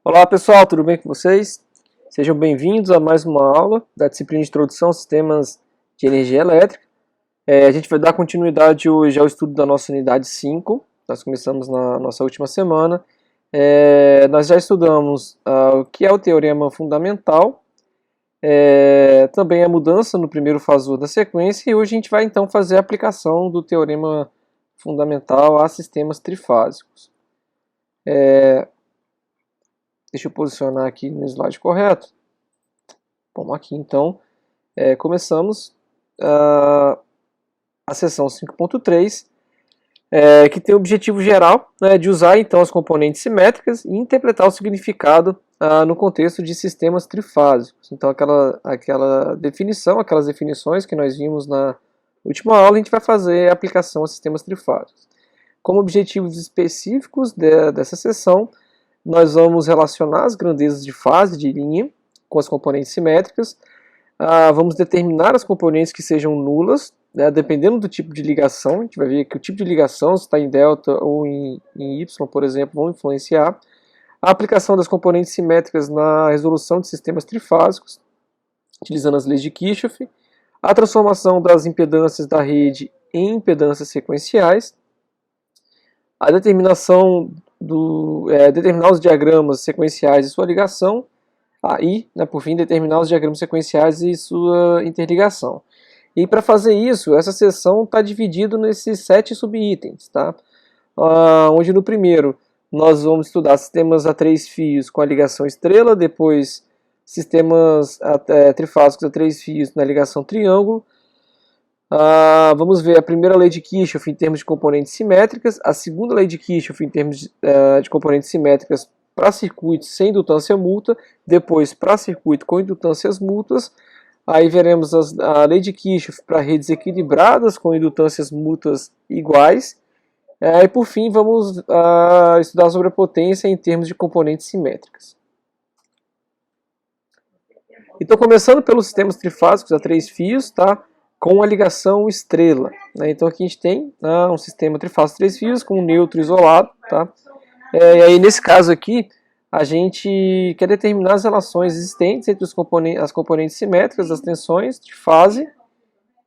Olá pessoal, tudo bem com vocês? Sejam bem-vindos a mais uma aula da disciplina de Introdução a Sistemas de Energia Elétrica. A gente vai dar continuidade hoje ao estudo da nossa unidade 5. Nós começamos na nossa última semana. Nós já estudamos o que é o teorema fundamental, também a mudança no primeiro fasor da sequência, e hoje a gente vai então fazer a aplicação do teorema fundamental a sistemas trifásicos. Deixa eu posicionar aqui no slide correto. Bom, aqui então começamos a seção 5.3, que tem o objetivo geral, né, de usar então as componentes simétricas e interpretar o significado no contexto de sistemas trifásicos. Então aquela definição, aquelas definições que nós vimos na última aula, a gente vai fazer a aplicação a sistemas trifásicos. Como objetivos específicos dessa seção, nós vamos relacionar as grandezas de fase de linha com as componentes simétricas, vamos determinar as componentes que sejam nulas, né, dependendo do tipo de ligação. A gente vai ver que o tipo de ligação, se está em delta ou em Y, por exemplo, vão influenciar. A aplicação das componentes simétricas na resolução de sistemas trifásicos, utilizando as leis de Kirchhoff. A transformação das impedâncias da rede em impedâncias sequenciais. A determinação determinar os diagramas sequenciais e sua ligação, por fim, determinar os diagramas sequenciais e sua interligação. E para fazer isso, essa seção está dividida nesses 7 subitens, tá? Onde no primeiro nós vamos estudar sistemas a 3 fios com a ligação estrela, depois sistemas trifásicos a 3 fios na ligação triângulo. Vamos ver a primeira lei de Kirchhoff em termos de componentes simétricas, a segunda lei de Kirchhoff em termos de componentes simétricas para circuitos sem indutância mútua, depois para circuito com indutâncias mútuas. Aí veremos a lei de Kirchhoff para redes equilibradas com indutâncias mútuas iguais. E por fim vamos estudar sobre a potência em termos de componentes simétricas. Então, começando pelos sistemas trifásicos a 3 fios, tá? Com a ligação estrela, né? Então aqui a gente tem um sistema trifásico 3 fios com um neutro isolado, tá? E aí nesse caso aqui a gente quer determinar as relações existentes entre as componentes simétricas, as tensões de fase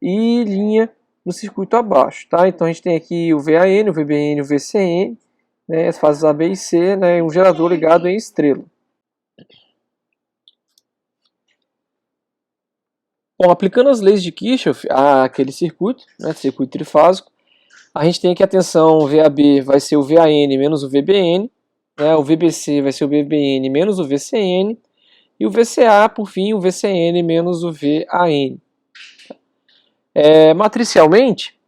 e linha no circuito abaixo, tá? Então a gente tem aqui o VAN, o VBN, o VCN, né? As fases A, B e C, né? E um gerador ligado em estrela. Bom, aplicando as leis de Kirchhoff àquele circuito, né, circuito trifásico, a gente tem que a tensão VAB vai ser o VAN menos o VBN, né, o VBC vai ser o VBN menos o VCN, e o VCA, por fim, o VCN menos o VAN. Matricialmente,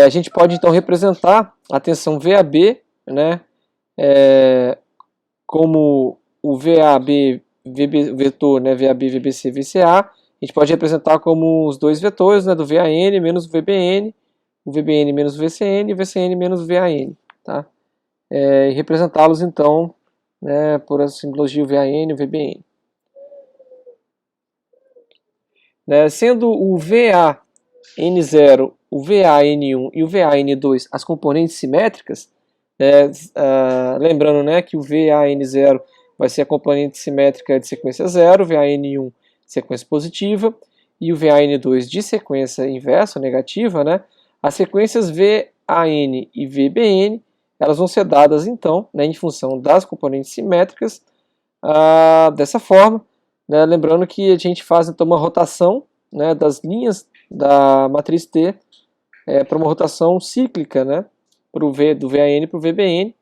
a gente pode então representar a tensão VAB, né, como o VAB, vetor, né, VAB, VBC, VCA. A gente pode representar como os dois vetores, né, do VAN menos o VBN menos o VCN e o VCN menos o VAN. Tá? E representá-los então, né, por essa simbologia o VAN e o VBN. Né, sendo o VAN0, o VAN1 e o VAN2 as componentes simétricas, lembrando, né, que o VAN0 vai ser a componente simétrica de sequência 0, o VAN1 sequência positiva e o VAN2 de sequência inversa, negativa, né? As sequências VAN e VBN, elas vão ser dadas então, né, em função das componentes simétricas, dessa forma, né? Lembrando que a gente faz então uma rotação, né, das linhas da matriz T para uma rotação cíclica, né, do VAN para o VBN.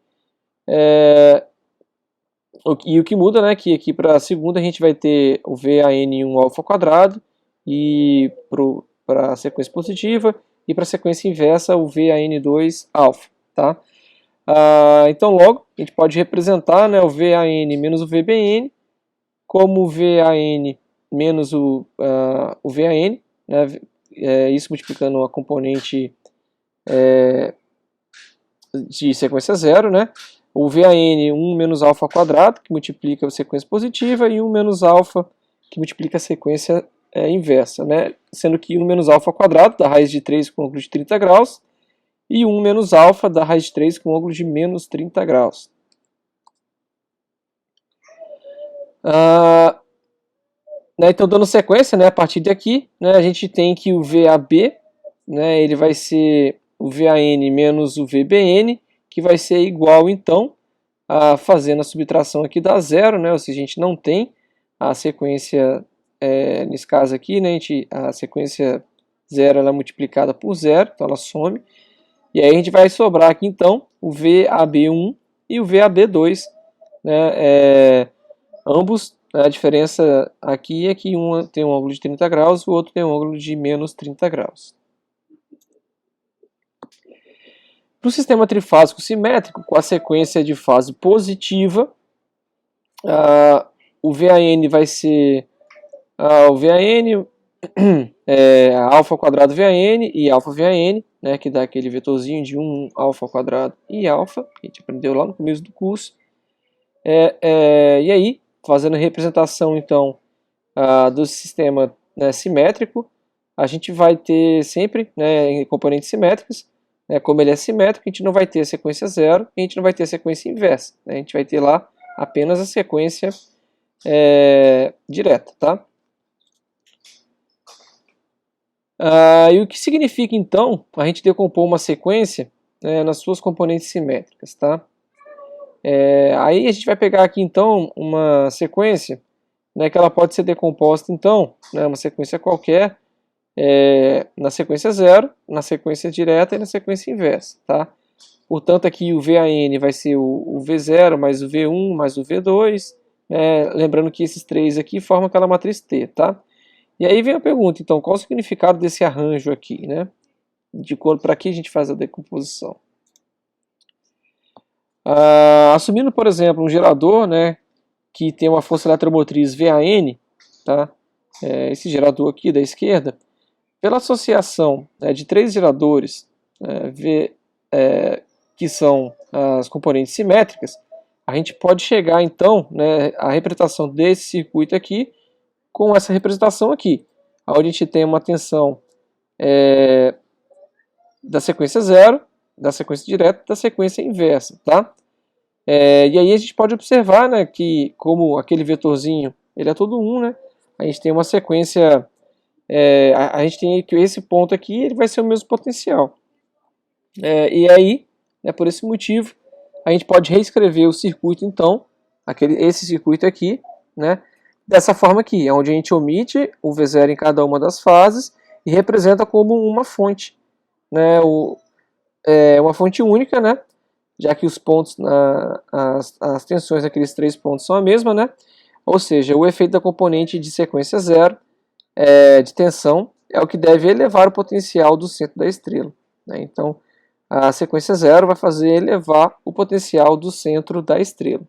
E o que muda, né, que aqui para a segunda a gente vai ter o VAN1 alfa quadrado, e para a sequência positiva, e para a sequência inversa o VAN2 alfa. Tá? Então logo a gente pode representar, né, o VAN menos o VBN como o VAN menos o VAN, né, isso multiplicando a componente de sequência 0, né? O VAN 1 menos alfa quadrado, que multiplica a sequência positiva, e 1 menos alfa, que multiplica a sequência inversa, né? Sendo que 1 menos alfa quadrado dá raiz de 3 com ângulo de 30 graus, e 1 menos alfa dá raiz de 3 com ângulo de menos 30 graus. Né, então, dando sequência, né, a partir daqui, né, a gente tem que o VAB, né, ele vai ser o VAN menos o VBN, que vai ser igual, então, fazendo a subtração aqui da zero, né, ou seja, a gente não tem a sequência, nesse caso aqui, né, a sequência zero ela é multiplicada por zero, então ela some, e aí a gente vai sobrar aqui, então, o VAB1 e o VAB2, né, ambos, a diferença aqui é que um tem um ângulo de 30 graus, o outro tem um ângulo de menos 30 graus. Para o sistema trifásico simétrico, com a sequência de fase positiva, o VAN vai ser o VAN, alfa quadrado VAN e alfa VAN, né, que dá aquele vetorzinho de 1 alfa ao quadrado e alfa, que a gente aprendeu lá no começo do curso. E aí, fazendo a representação, então, do sistema, né, simétrico, a gente vai ter sempre, né, componentes simétricas, né, como ele é simétrico, a gente não vai ter a sequência zero e a gente não vai ter a sequência inversa, né, a gente vai ter lá apenas a sequência direta, tá? E o que significa, então, a gente decompor uma sequência, né, nas suas componentes simétricas, tá? Aí a gente vai pegar aqui, então, uma sequência, né, que ela pode ser decomposta, então, né, uma sequência qualquer, na sequência zero, na sequência direta e na sequência inversa, tá? Portanto, aqui o VAN vai ser o V0 mais o V1 mais o V2, né, lembrando que esses três aqui formam aquela matriz T, tá? E aí vem a pergunta, então, qual o significado desse arranjo aqui, né? De quando para que a gente faz a decomposição? Assumindo, por exemplo, um gerador, né, que tem uma força eletromotriz VAN, tá? Esse gerador aqui da esquerda, pela associação, né, de três geradores, que são as componentes simétricas, a gente pode chegar, então, né, à representação desse circuito aqui com essa representação aqui, onde a gente tem uma tensão da sequência zero, da sequência direta e da sequência inversa, tá? E aí a gente pode observar, né, que como aquele vetorzinho ele é todo 1, né, a gente tem uma sequência, a gente tem que esse ponto aqui ele vai ser o mesmo potencial. E aí, né, por esse motivo, a gente pode reescrever o circuito, então, esse circuito aqui, né, dessa forma aqui, onde a gente omite o V0 em cada uma das fases e representa como uma fonte, né, uma fonte única, né, já que os pontos, as tensões daqueles três pontos são a mesma, né, ou seja, o efeito da componente de sequência zero de tensão é o que deve elevar o potencial do centro da estrela, né, então a sequência zero vai fazer elevar o potencial do centro da estrela.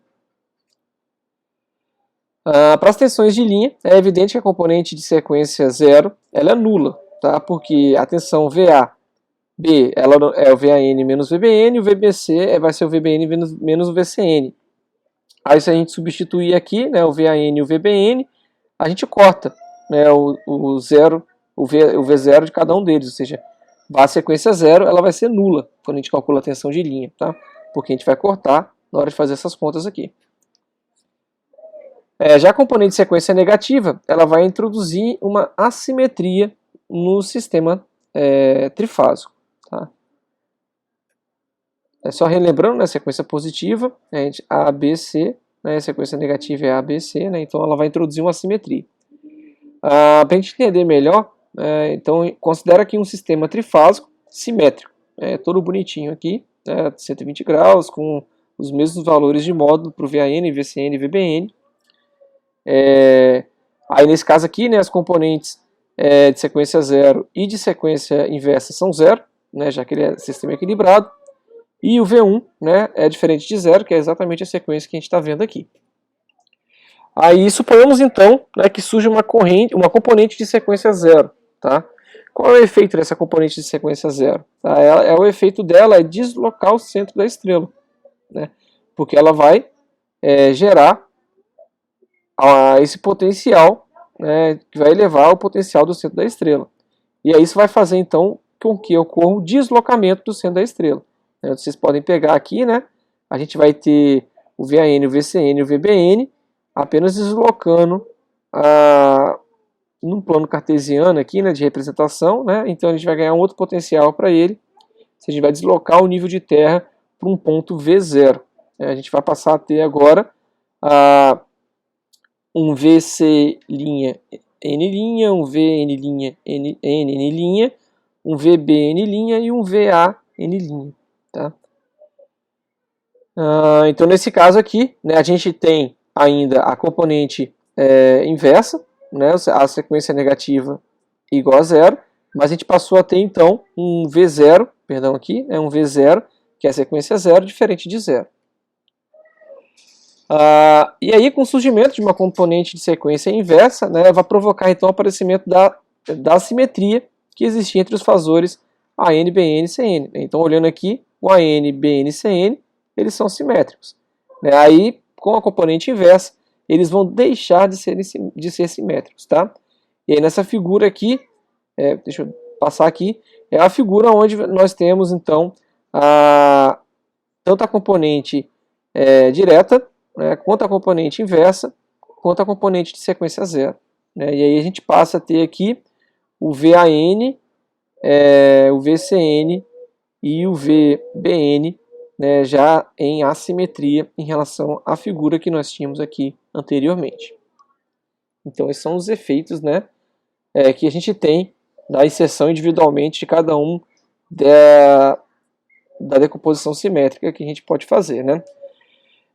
Para as tensões de linha, é evidente que a componente de sequência zero ela é nula, tá? Porque a tensão VAB ela é o VAN menos VBN, e o VBC vai ser o VBN menos o VCN. Aí se a gente substituir aqui, né, o VAN e o VBN, a gente corta, né, o V0 de cada um deles, ou seja, a sequência zero ela vai ser nula quando a gente calcula a tensão de linha, tá? Porque a gente vai cortar na hora de fazer essas contas aqui. Já a componente de sequência negativa, ela vai introduzir uma assimetria no sistema trifásico. Tá? Só relembrando, né, a sequência positiva, A, B, C, né, a sequência negativa é A, B, C, né, então ela vai introduzir uma assimetria. Para a gente entender melhor, então considera aqui um sistema trifásico simétrico, todo bonitinho aqui, 120 graus, com os mesmos valores de módulo para o VAN, VCN e VBN. Aí nesse caso aqui, né, as componentes de sequência zero e de sequência inversa são zero, né, já que ele é sistema equilibrado, e o V1, né, é diferente de zero, que é exatamente a sequência que a gente está vendo aqui. Aí suponhamos então, né, que surge uma componente de sequência zero. Tá? Qual é o efeito dessa componente de sequência zero? Tá? O efeito dela é deslocar o centro da estrela, né, porque ela vai gerar esse potencial, né, que vai elevar o potencial do centro da estrela. E aí isso vai fazer então com que ocorra o deslocamento do centro da estrela. Vocês podem pegar aqui, né, a gente vai ter o VAN, o VCN e o VBN, apenas deslocando num plano cartesiano aqui, né, de representação, né, então a gente vai ganhar um outro potencial para ele. A gente vai deslocar o nível de terra para um ponto V0. A gente vai passar a ter agora um VC' N', um VN', N', um VBN' e um VAN'. Tá? Então, nesse caso aqui, né, a gente tem ainda a componente inversa, né, a sequência negativa igual a zero, mas a gente passou a ter então um V0, perdão aqui, um V0, que é a sequência zero, diferente de zero. E aí, com o surgimento de uma componente de sequência inversa, né, vai provocar então o aparecimento da assimetria que existia entre os fasores AN, BN e CN. Então, olhando aqui, o AN, BN e CN, eles são simétricos. Aí, com a componente inversa, eles vão deixar de ser simétricos. Tá? E aí, nessa figura aqui, deixa eu passar aqui, é a figura onde nós temos então tanto a componente direta, quanto a componente inversa, quanto a componente de sequência zero. E aí a gente passa a ter aqui o VAN, o VCN e o VBN, já em assimetria em relação à figura que nós tínhamos aqui anteriormente. Então esses são os efeitos, que a gente tem da inserção individualmente de cada um da decomposição simétrica que a gente pode fazer.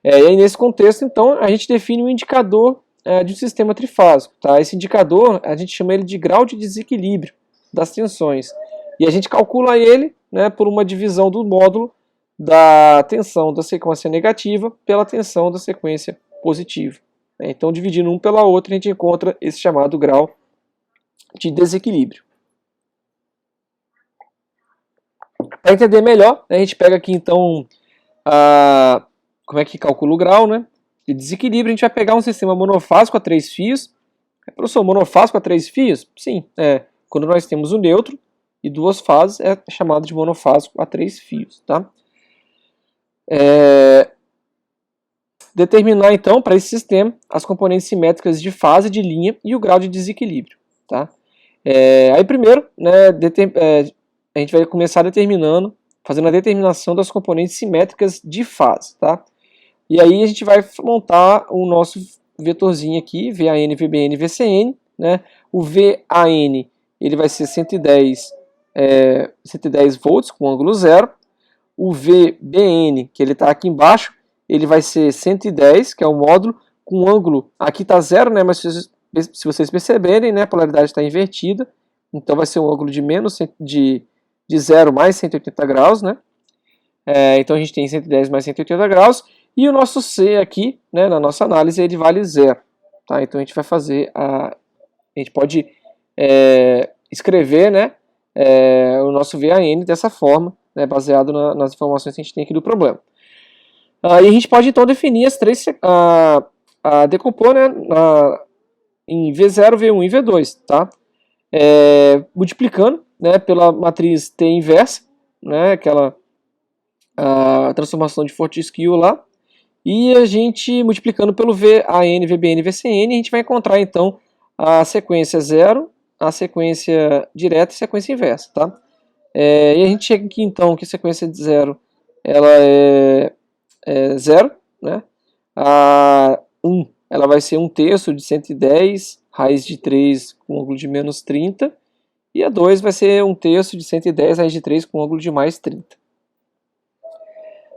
E aí, nesse contexto, então, a gente define um indicador de um sistema trifásico. Tá? Esse indicador, a gente chama ele de grau de desequilíbrio das tensões. E a gente calcula ele por uma divisão do módulo da tensão da sequência negativa pela tensão da sequência positiva. Então, dividindo um pela outra, a gente encontra esse chamado grau de desequilíbrio. Para entender melhor, a gente pega aqui, então, como é que calcula o grau, de desequilíbrio. A gente vai pegar um sistema monofásico a 3 fios. Professor, monofásico a 3 fios? Sim, quando nós temos o neutro e 2 fases, é chamado de monofásico a 3 fios. Tá? Determinar, então, para esse sistema, as componentes simétricas de fase, de linha e o grau de desequilíbrio. Tá? Aí, primeiro, a gente vai começar determinando, fazendo a determinação das componentes simétricas de fase. Tá? E aí a gente vai montar o nosso vetorzinho aqui, VAN, VBN, VCN. O VAN ele vai ser 110 volts com ângulo zero. O VBN, que ele está aqui embaixo, ele vai ser 110, que é o módulo, com ângulo, aqui está zero, mas se vocês perceberem, a polaridade está invertida, então vai ser um ângulo de 0 mais 180 graus, então a gente tem 110 mais 180 graus, e o nosso C aqui, na nossa análise, ele vale zero. Tá? Então a gente vai fazer, a gente pode escrever o nosso VAN dessa forma, baseado nas informações que a gente tem aqui do problema. E a gente pode então definir as três, decompor em V0, V1 e V2, tá? Multiplicando pela matriz T inversa, aquela transformação de Fortescue lá, e a gente multiplicando pelo VAN, VBN e VCN, a gente vai encontrar então a sequência zero, a sequência direta e a sequência inversa. Tá? E a gente chega aqui então que a sequência de zero ela é zero, a 1 ela vai ser 1/3 de 110, raiz de 3 com ângulo de menos 30, e a 2 vai ser 1/3 de 110, raiz de 3 com ângulo de mais 30.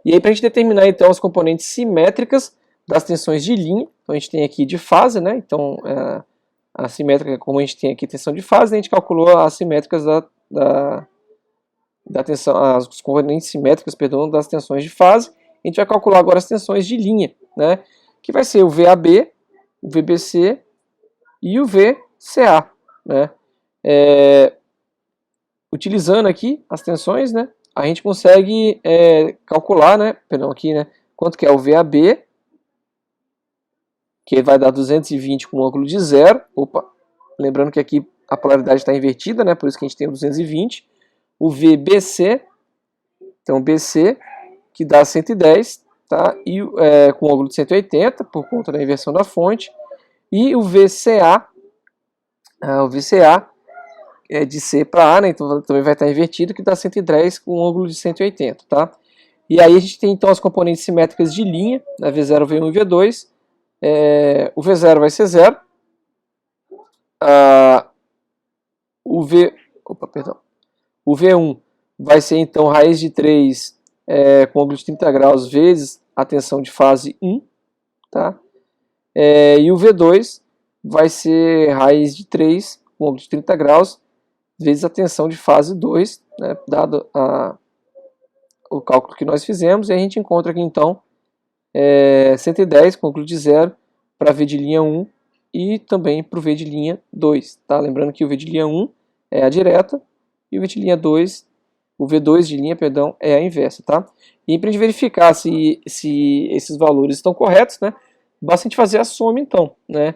E aí, para a gente determinar então as componentes simétricas das tensões de linha, então a gente tem aqui de fase, então a simétrica, como a gente tem aqui tensão de fase, a gente calculou as simétricas da tensão, as componentes simétricas, perdão, das tensões de fase. A gente vai calcular agora as tensões de linha, que vai ser o VAB, o VBC e o VCA. Utilizando aqui as tensões, a gente consegue calcular, quanto que é o VAB, que vai dar 220 com um ângulo de zero. Opa, lembrando que aqui a polaridade está invertida, por isso que a gente tem 220. O VBC, então BC, que dá 110, tá? E, com ângulo de 180, por conta da inversão da fonte. E o VCA é de C para A, né? Então também vai estar invertido, que dá 110 com um ângulo de 180, tá? E aí a gente tem então as componentes simétricas de linha, né? V0, V1 e V2. O V0 vai ser 0. O V1 vai ser então raiz de 3 com ângulo de 30 graus vezes a tensão de fase 1, tá? E o V2 vai ser raiz de 3 com ângulo de 30 graus vezes a tensão de fase 2, né, dado o cálculo que nós fizemos, e a gente encontra aqui então 110 com ângulo de 0 para V de linha 1 e também para o V de linha 2. Tá? Lembrando que o V de linha 1 é a direta e o V de linha 2, o V2 de linha, perdão, é a inversa. Tá? E para a gente verificar se esses valores estão corretos, né, basta a gente fazer a soma então. Né?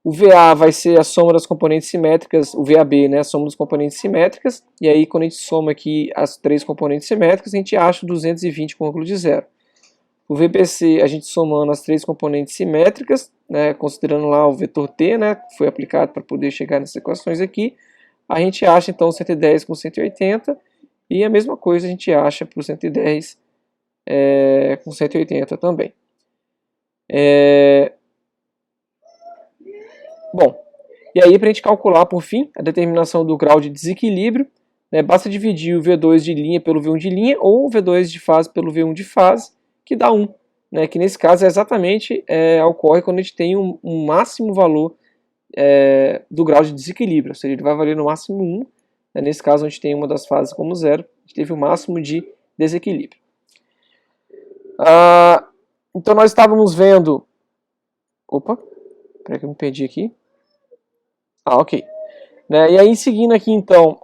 O VA vai ser a soma das componentes simétricas, o VAB, né, a soma das componentes simétricas, e aí quando a gente soma aqui as três componentes simétricas, a gente acha 220 com ângulo de 0. O VBC, a gente somando as três componentes simétricas, né, considerando lá o vetor T, né, que foi aplicado para poder chegar nessas equações aqui, a gente acha então 110 com 180, e a mesma coisa a gente acha para o 110 com 180 também. Bom, e aí para a gente calcular, por fim, a determinação do grau de desequilíbrio, né, basta dividir o V2 de linha pelo V1 de linha, ou o V2 de fase pelo V1 de fase, que dá 1, né, que nesse caso exatamente ocorre quando a gente tem um máximo valor do grau de desequilíbrio, ou seja, ele vai valer no máximo 1, né, nesse caso a gente tem uma das fases como 0, a gente teve o máximo de desequilíbrio. Então nós estávamos vendo... Opa, peraí que eu me perdi aqui. Ok. Né, e aí, seguindo aqui, então,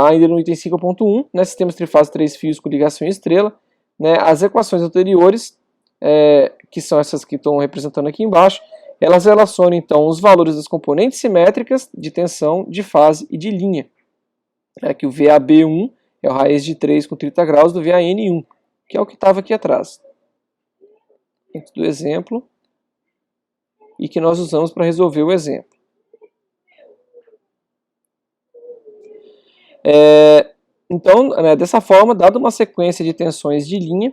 ainda no item 5.1, né, sistemas trifásico 3 fios com ligação em estrela, né, as equações anteriores, que são essas que estão representando aqui embaixo, elas relacionam, então, os valores das componentes simétricas de tensão, de fase e de linha. Que o VAB1 é o raiz de 3 com 30 graus do VAN1, que é o que estava aqui atrás. Dentro do exemplo, e que nós usamos para resolver o exemplo. Então, né, dessa forma, dada uma sequência de tensões de linha,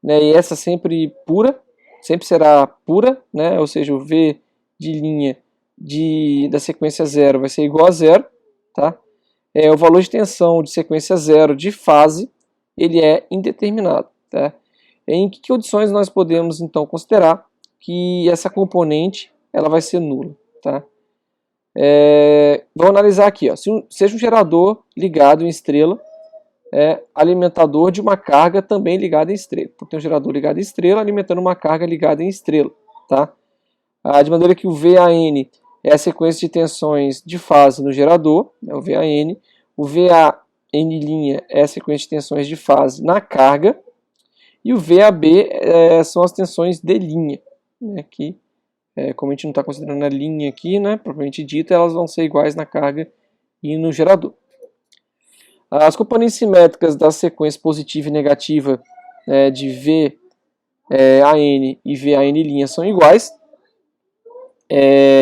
né, e essa sempre pura, sempre será pura, né, ou seja, o V de linha da sequência 0 vai ser igual a 0, tá? O valor de tensão de sequência 0 de fase, ele é indeterminado. Tá? Em que condições nós podemos, então, considerar que essa componente ela vai ser nula? Tá? Vamos analisar aqui, ó. Seja um gerador ligado em estrela, alimentador de uma carga também ligada em estrela. Então, tem um gerador ligado em estrela alimentando uma carga ligada em estrela. Tá? De maneira que o VAN é a sequência de tensões de fase no gerador, o VAN. O VAN' é a sequência de tensões de fase na carga. E o VAB são as tensões de linha, né, que, como a gente não está considerando a linha aqui, né, propriamente dita, elas vão ser iguais na carga e no gerador. As componentes simétricas da sequência positiva e negativa de VAN e VAN' são iguais,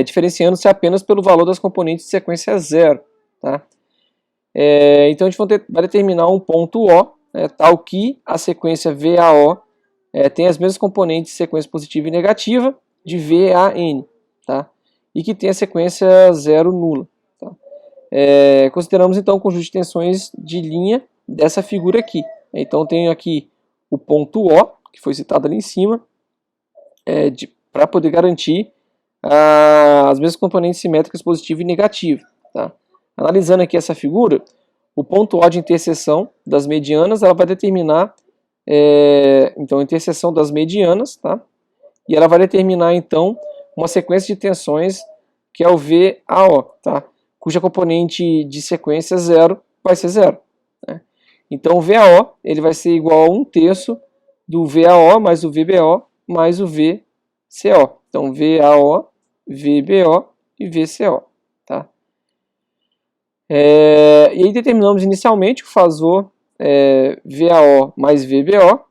diferenciando-se apenas pelo valor das componentes de sequência 0. Tá? Então a gente vai determinar um ponto O, tal que a sequência VAO tem as mesmas componentes de sequência positiva e negativa de VAN, tá? E que tem a sequência 0 nula. Tá? Consideramos então o conjunto de tensões de linha dessa figura aqui. Então tenho aqui o ponto O, que foi citado ali em cima, para poder garantir as mesmas componentes simétricas positiva e negativa. Tá? Analisando aqui essa figura, o ponto O de interseção das medianas, ela vai determinar, então, a interseção das medianas, tá? E ela vai determinar, então, uma sequência de tensões que é o VAO, tá? Cuja componente de sequência 0 vai ser 0. Né? Então, o VAO ele vai ser igual a 1/3 do VAO mais o VBO mais o VCO. Então, VAO, VBO e VCO. Tá? E aí determinamos inicialmente o fasor VAO mais VBO,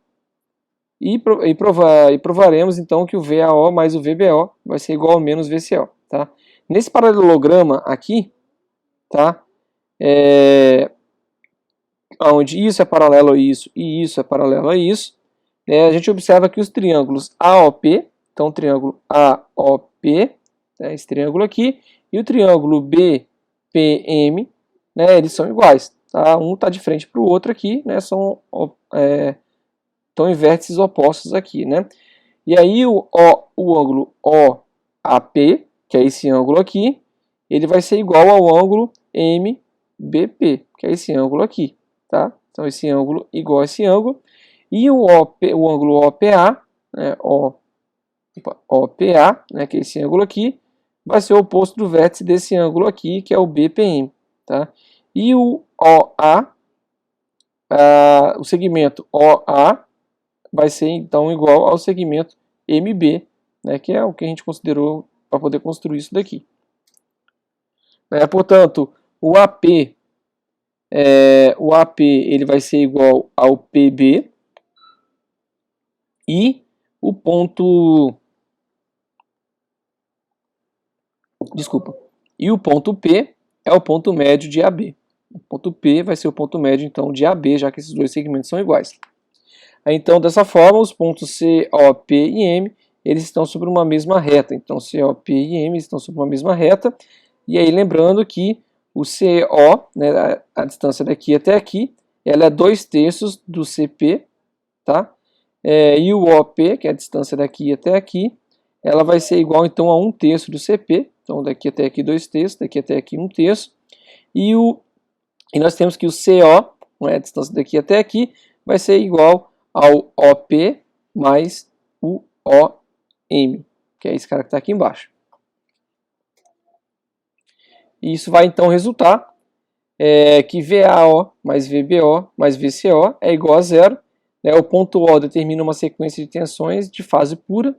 e provaremos então que o VAO mais o VBO vai ser igual ao menos VCO. Tá? Nesse paralelograma aqui, tá? Onde isso é paralelo a isso e isso é paralelo a isso, a gente observa que os triângulos AOP, então o triângulo AOP, esse triângulo aqui, e o triângulo BPM, eles são iguais. Tá? Um está de frente para o outro aqui, estão em vértices opostos aqui. E aí o ângulo OAP, que é esse ângulo aqui, ele vai ser igual ao ângulo MBP, que é esse ângulo aqui. Tá? Então esse ângulo igual a esse ângulo. E o ângulo OPA, OPA, que é esse ângulo aqui, vai ser o oposto do vértice desse ângulo aqui, que é o BPM. Tá? E o OA, o segmento OA, vai ser então igual ao segmento MB, que é o que a gente considerou para poder construir isso daqui. Portanto, o AP ele vai ser igual ao PB e o ponto P é o ponto médio de AB. O ponto P vai ser o ponto médio então de AB, já que esses dois segmentos são iguais. Então, dessa forma, os pontos C, O, P e M, eles estão sobre uma mesma reta. Então, C, O, P e M estão sobre uma mesma reta. E aí, lembrando que o CO, a distância daqui até aqui, ela é 2/3 do CP, tá? E o OP, que é a distância daqui até aqui, ela vai ser igual, então, a 1/3 do CP. Então, daqui até aqui 2/3, daqui até aqui 1/3. E nós temos que o CO, a distância daqui até aqui, vai ser igual ao OP mais o OM, que é esse cara que está aqui embaixo. E isso vai então resultar que VAO mais VBO mais VCO é igual a 0. O ponto O determina uma sequência de tensões de fase pura,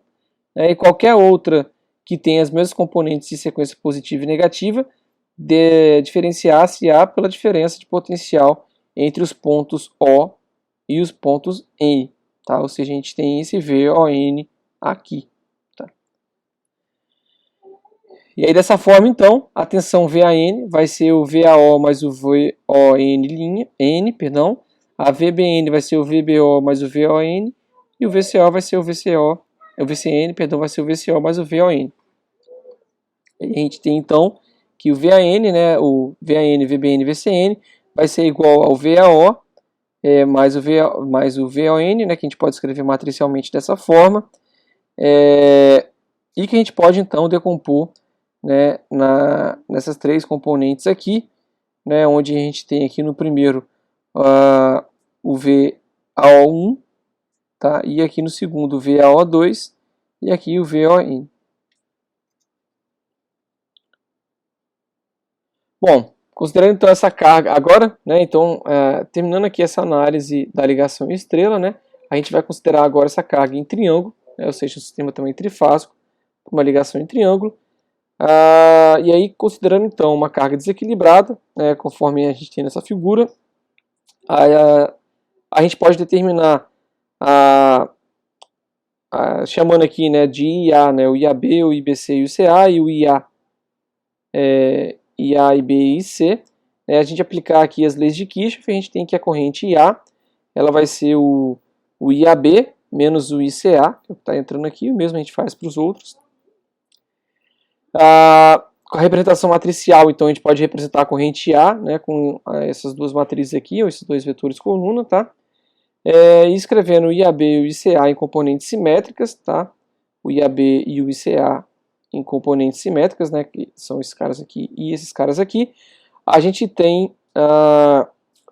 e qualquer outra que tenha as mesmas componentes de sequência positiva e negativa diferenciar-se-á pela diferença de potencial entre os pontos O e os pontos N, tá? Ou seja, a gente tem esse VON aqui. Tá? E aí, dessa forma, então, a tensão VAN vai ser o VAO mais o VON N, perdão. A VBN vai ser o VBO mais o VON, e o VCO vai ser o VCN, perdão, vai ser o VCO mais o VON. E a gente tem, então, que o VAN, o VAN, VBN, VCN, vai ser igual ao VAO, mais o VON, que a gente pode escrever matricialmente dessa forma, e que a gente pode então decompor nessas três componentes aqui, onde a gente tem aqui no primeiro o VAO1, tá? E aqui no segundo o VAO2 e aqui o VON. Bom, considerando então essa carga agora, então terminando aqui essa análise da ligação em estrela, a gente vai considerar agora essa carga em triângulo, ou seja, um sistema também trifásico, uma ligação em triângulo, e aí considerando então uma carga desequilibrada, conforme a gente tem nessa figura, a gente pode determinar, chamando aqui de IA, o IAB, o IBC e o CA, e o IA, I, B e C, a gente aplicar aqui as leis de Kirchhoff, a gente tem que a corrente IA, ela vai ser o IAB menos o ICA, que está entrando aqui, o mesmo a gente faz para os outros. Com a representação matricial, então, a gente pode representar a corrente A, com essas duas matrizes aqui, ou esses dois vetores coluna, tá? E escrevendo o IAB e o ICA em componentes simétricas, tá? O IAB e o ICA em componentes simétricas, que são esses caras aqui e esses caras aqui, a gente tem a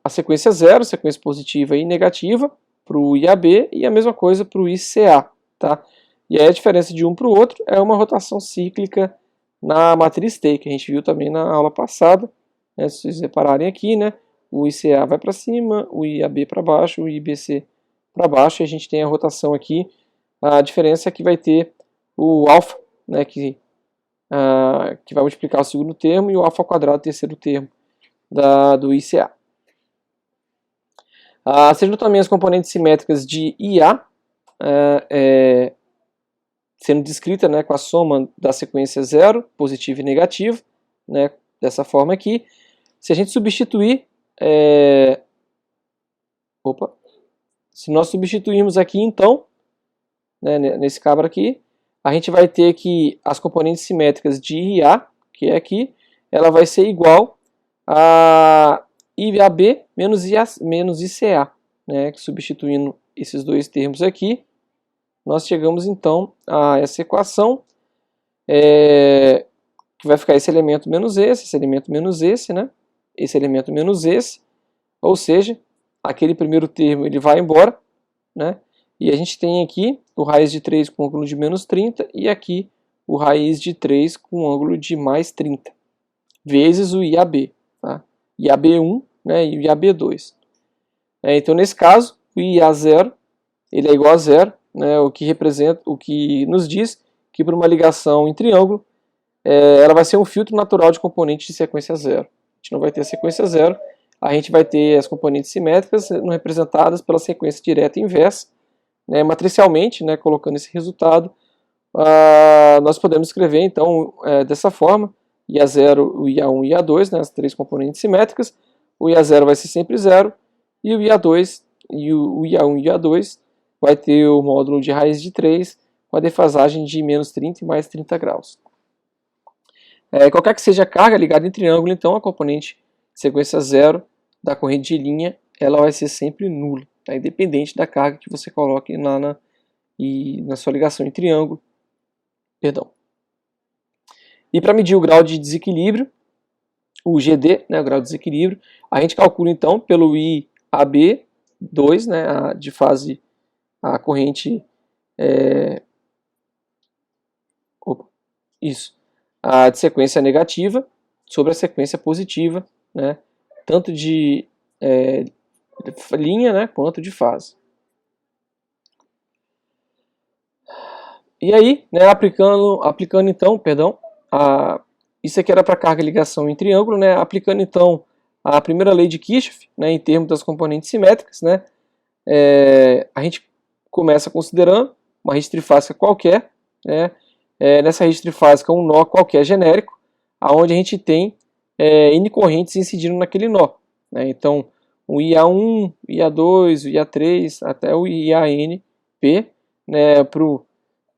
sequência 0, sequência positiva e negativa para o IAB, e a mesma coisa para o ICA, tá? E aí a diferença de um para o outro é uma rotação cíclica na matriz T, que a gente viu também na aula passada, se vocês repararem aqui, o ICA vai para cima, o IAB para baixo, o IBC para baixo, e a gente tem a rotação aqui, a diferença é que vai ter o alfa, que vai multiplicar o segundo termo, e o alfa ao quadrado, o terceiro termo do ICA. Sejam também as componentes simétricas de IA, sendo descrita, né, com a soma da sequência 0, positivo e negativo, né, dessa forma aqui. Se a gente substituir, se nós substituirmos aqui então, né, nesse cabra aqui, a gente vai ter que as componentes simétricas de IA, que é aqui, ela vai ser igual a IAB menos ICA, né, substituindo esses dois termos aqui, nós chegamos então a essa equação, que vai ficar esse elemento menos esse elemento menos esse, né, esse elemento menos esse, ou seja, aquele primeiro termo ele vai embora, né, e a gente tem aqui o raiz de 3 com ângulo de menos 30 e aqui o raiz de 3 com ângulo de mais 30, vezes o IAB, tá? IAB1, né, e o IAB2. Então nesse caso, o IA0 ele é igual a zero, né, o que nos diz que para uma ligação em triângulo, ela vai ser um filtro natural de componentes de sequência zero. A gente não vai ter a sequência zero, a gente vai ter as componentes simétricas representadas pela sequência direta e inversa, né, matricialmente, né, colocando esse resultado, nós podemos escrever então dessa forma: IA0, o IA1 e IA2, né, as três componentes simétricas. O IA0 vai ser sempre zero, e o IA2 e o IA1 e o IA2 vai ter o módulo de raiz de 3 com a defasagem de menos 30 e mais 30 graus. Qualquer que seja a carga ligada em triângulo, então a componente sequência zero da corrente de linha ela vai ser sempre nula, tá? Independente da carga que você coloque na sua ligação em triângulo. Perdão. E para medir o grau de desequilíbrio, o GD, né, o grau de desequilíbrio, a gente calcula então pelo IAB2, né, de fase a corrente a de sequência negativa sobre a sequência positiva, né, tanto de linha, né, quanto de fase. E aí, né, aplicando então, perdão, isso aqui era para carga e ligação em triângulo, né, aplicando então a primeira lei de Kirchhoff, né, em termos das componentes simétricas, né, a gente começa considerando uma rede trifásica qualquer, né, nessa rede trifásica um nó qualquer genérico, aonde a gente tem N correntes incidindo naquele nó, né, então o IA1, o IA2, o IA3, até o IANP, né,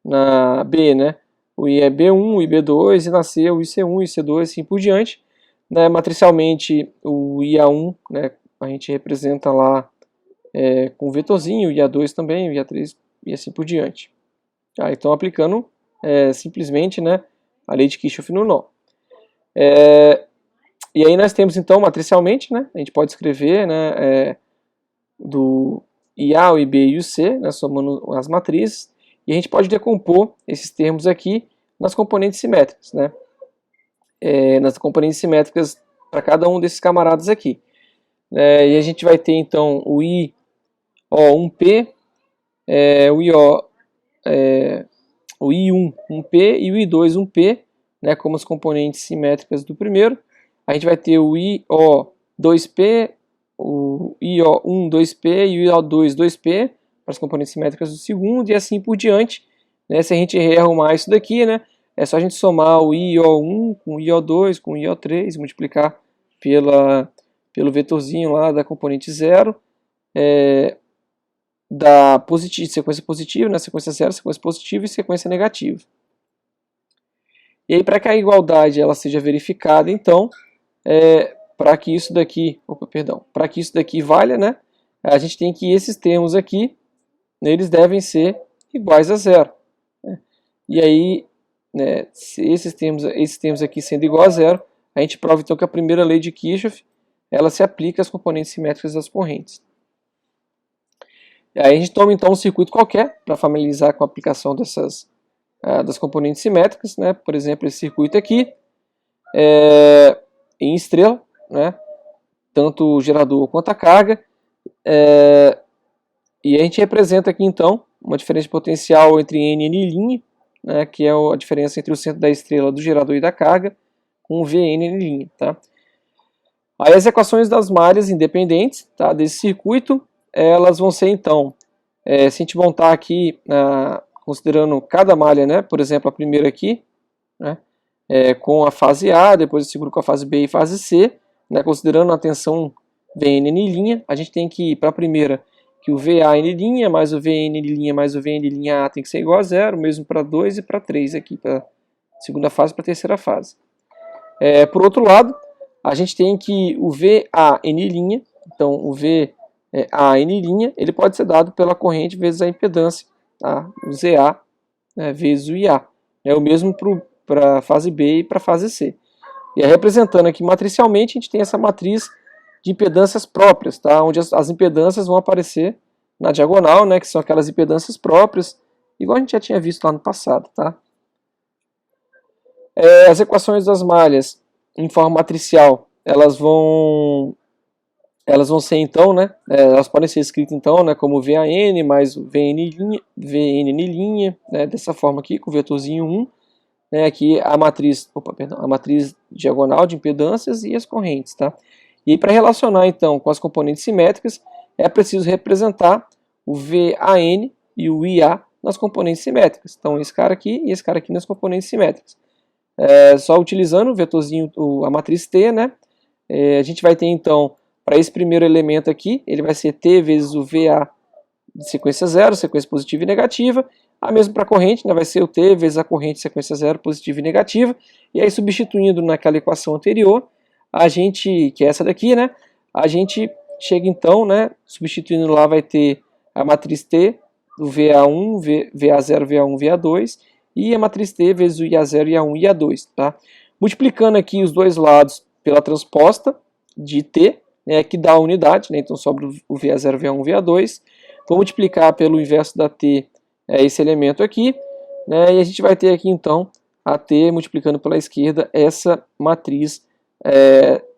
na B, né, o IB1, o IB2, e na C o IC1, o IC2, assim por diante, né, matricialmente o IA1, né, a gente representa lá com um vetorzinho, o IA2 também, o IA3 e assim por diante. Então aplicando simplesmente, né, a lei de Kirchhoff no nó. E aí nós temos então matricialmente, né, a gente pode escrever, né, do IA, o IB e o C, né, somando as matrizes, e a gente pode decompor esses termos aqui nas componentes simétricas, né, nas componentes simétricas para cada um desses camaradas aqui. E a gente vai ter então o IO1P, o I1 1P e o I2 1P, né, como as componentes simétricas do primeiro. A gente vai ter o IO2P, o IO1 2P e o IO2 2P para as componentes simétricas do segundo e assim por diante. Né, se a gente rearrumar isso daqui, né, é só a gente somar o IO1 com o IO2 com o IO3, multiplicar pelo vetorzinho lá da componente 0, da sequência positiva, né, sequência 0, sequência positiva e sequência negativa. E aí, para que a igualdade ela seja verificada, então, para que isso daqui valha, né, a gente tem que esses termos aqui, eles devem ser iguais a zero. Né? E aí, né, se esses termos aqui sendo igual a zero, a gente prova então que a primeira lei de Kirchhoff ela se aplica às componentes simétricas das correntes. Aí a gente toma então um circuito qualquer para familiarizar com a aplicação das componentes simétricas, né? Por exemplo, esse circuito aqui em estrela, né? Tanto o gerador quanto a carga, e a gente representa aqui então uma diferença de potencial entre N e N', né? Que é a diferença entre o centro da estrela do gerador e da carga com Vn N', tá? Aí as equações das malhas independentes, tá, desse circuito, elas vão ser então Se a gente montar aqui, considerando cada malha, né, por exemplo, a primeira aqui, né, com a fase A, depois eu seguro com a fase B e fase C, né, considerando a tensão VN', a gente tem que ir para a primeira, que o VAN' mais o VN' mais o VN' tem que ser igual a zero, mesmo para 2 e para 3 aqui, para a segunda fase e para a terceira fase. Por outro lado, a gente tem que o VAN', então o VAN', ele pode ser dado pela corrente vezes a impedância, tá? O ZA, né, vezes o IA. É o mesmo para a fase B e para a fase C. E representando aqui matricialmente, a gente tem essa matriz de impedâncias próprias, tá? Onde as impedâncias vão aparecer na diagonal, né, que são aquelas impedâncias próprias, igual a gente já tinha visto lá no passado. Tá? As equações das malhas em forma matricial, elas vão ser então, né, elas podem ser escritas então, né, como VAN mais o VN', né, dessa forma aqui, com o vetorzinho 1, né, aqui a matriz diagonal de impedâncias e as correntes, tá? E para relacionar então com as componentes simétricas, é preciso representar o VAN e o IA nas componentes simétricas. Então esse cara aqui e esse cara aqui nas componentes simétricas. Só utilizando o vetorzinho, a matriz T, né? A gente vai ter então, para esse primeiro elemento aqui, ele vai ser T vezes o VA de sequência 0, sequência positiva e negativa. A mesma para a corrente, né, vai ser o T vezes a corrente sequência 0, positiva e negativa. E aí, substituindo naquela equação anterior, a gente, que é essa daqui, né, a gente chega então, né, substituindo lá vai ter a matriz T, do VA1, VA0, VA1, VA2, e a matriz T vezes o IA0, IA1 e IA2. Tá? Multiplicando aqui os dois lados pela transposta de T, né, que dá a unidade, né, então sobra o VA0, VA1, VA2. Vou multiplicar pelo inverso da T esse elemento aqui, né, e a gente vai ter aqui então a T multiplicando pela esquerda essa matriz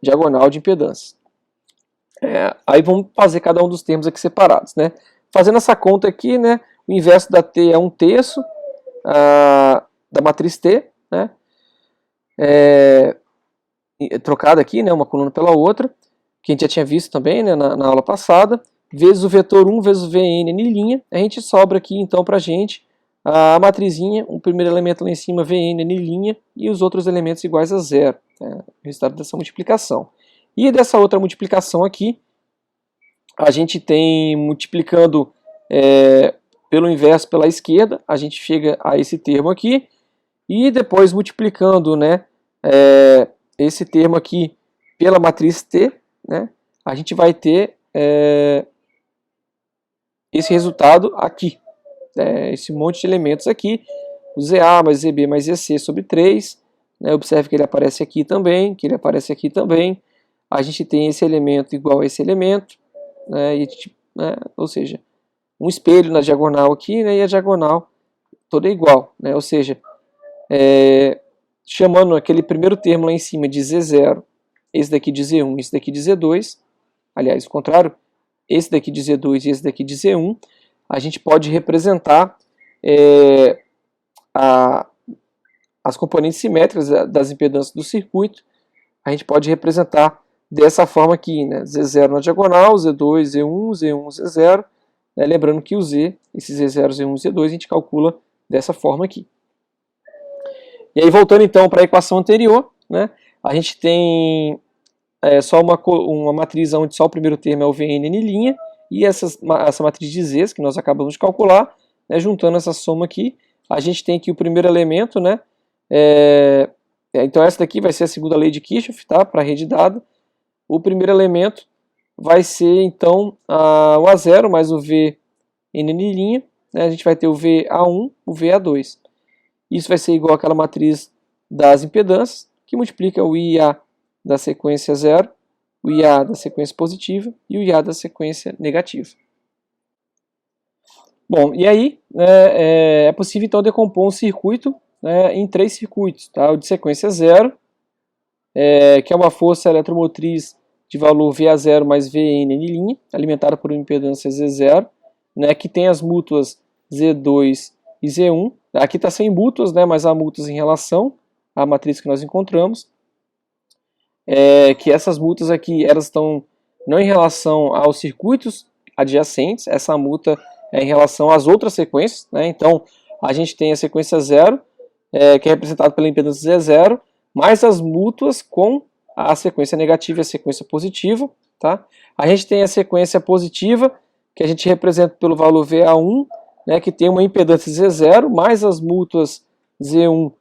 diagonal de impedâncias. Aí vamos fazer cada um dos termos aqui separados. Né? Fazendo essa conta aqui, né, o inverso da T é 1/3 da matriz T, né, trocada aqui, né, uma coluna pela outra, que a gente já tinha visto também, né, na aula passada, vezes o vetor 1 vezes o VN', a gente sobra aqui então para a gente a matrizinha, o primeiro elemento lá em cima, VN', e os outros elementos iguais a zero, né, o resultado dessa multiplicação. E dessa outra multiplicação aqui, a gente tem multiplicando pelo inverso pela esquerda, a gente chega a esse termo aqui, e depois multiplicando, né, esse termo aqui pela matriz T, né, a gente vai ter esse resultado aqui, esse monte de elementos aqui, o ZA mais ZB mais ZC sobre 3, né, observe que ele aparece aqui também, a gente tem esse elemento igual a esse elemento, né, ou seja, um espelho na diagonal aqui, né, e a diagonal toda igual, né, ou seja, chamando aquele primeiro termo lá em cima de Z0, esse daqui de Z1, esse daqui de Z2, aliás, o contrário, esse daqui de Z2 e esse daqui de Z1, a gente pode representar as componentes simétricas das impedâncias do circuito, a gente pode representar dessa forma aqui, né? Z0 na diagonal, Z2, Z1, Z1, Z0, né? Lembrando que o Z, esse Z0, Z1, Z2, a gente calcula dessa forma aqui. E aí, voltando então para a equação anterior, né? A gente tem só uma matriz onde só o primeiro termo é o VN', e essa matriz de Z's que nós acabamos de calcular, né, juntando essa soma aqui, a gente tem aqui o primeiro elemento, né, então essa daqui vai ser a segunda lei de Kirchhoff, tá, para a rede dada. O primeiro elemento vai ser então o A0 mais o VN', né, a gente vai ter o VA1, o VA2. Isso vai ser igual àquela matriz das impedâncias, que multiplica o IA da sequência 0, o IA da sequência positiva e o IA da sequência negativa. Bom, e aí é possível então decompor um circuito, né, em 3 circuitos. Tá? O de sequência 0, que é uma força eletromotriz de valor VA0 mais VN', alimentada por uma impedância Z0, né, que tem as mútuas Z2 e Z1. Aqui está sem mútuas, né, mas há mútuas em relação à matriz que nós encontramos. Que essas mútuas aqui, elas estão não em relação aos circuitos adjacentes, essa mútua em relação às outras sequências, né? Então, a gente tem a sequência 0, que é representada pela impedância Z0, mais as mútuas com a sequência negativa e a sequência positiva. Tá? A gente tem a sequência positiva, que a gente representa pelo valor VA1, né, que tem uma impedância Z0, mais as mútuas Z1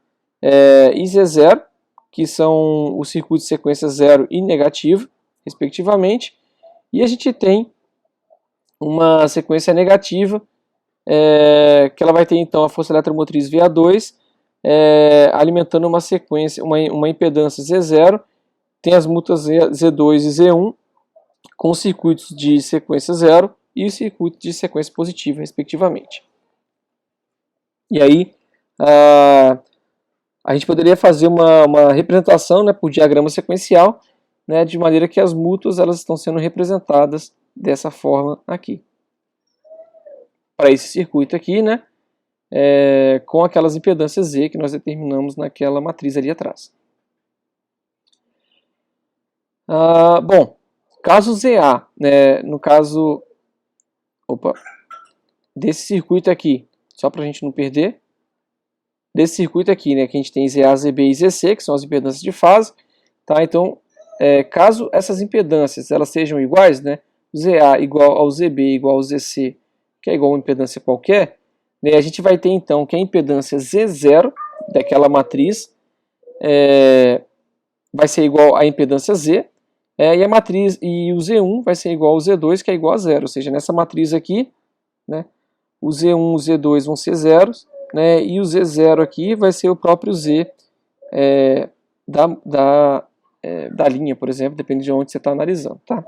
e Z0, que são os circuitos de sequência 0 e negativa, respectivamente. E a gente tem uma sequência negativa, que ela vai ter então a força eletromotriz VA2, alimentando uma sequência, uma impedância Z0, tem as mútuas Z2 e Z1, com os circuitos de sequência 0 e o circuito de sequência positiva, respectivamente. E aí, a gente poderia fazer uma representação, né, por diagrama sequencial, né, de maneira que as mútuas elas estão sendo representadas dessa forma aqui. Para esse circuito aqui, né, com aquelas impedâncias Z que nós determinamos naquela matriz ali atrás. Bom, caso ZA, né, no caso desse circuito aqui, só para a gente não perder, desse circuito aqui, né, que a gente tem ZA, ZB e ZC, que são as impedâncias de fase, tá? Então, caso essas impedâncias elas sejam iguais, né, ZA igual ao ZB igual ao ZC, que é igual a uma impedância qualquer, né, a gente vai ter então que a impedância Z0 daquela matriz vai ser igual à impedância Z, e a matriz e o Z1 vai ser igual ao Z2, que é igual a 0, ou seja, nessa matriz aqui, né, o Z1 e o Z2 vão ser zeros, né, e o Z0 aqui vai ser o próprio Z da linha, por exemplo, depende de onde você está analisando. Tá?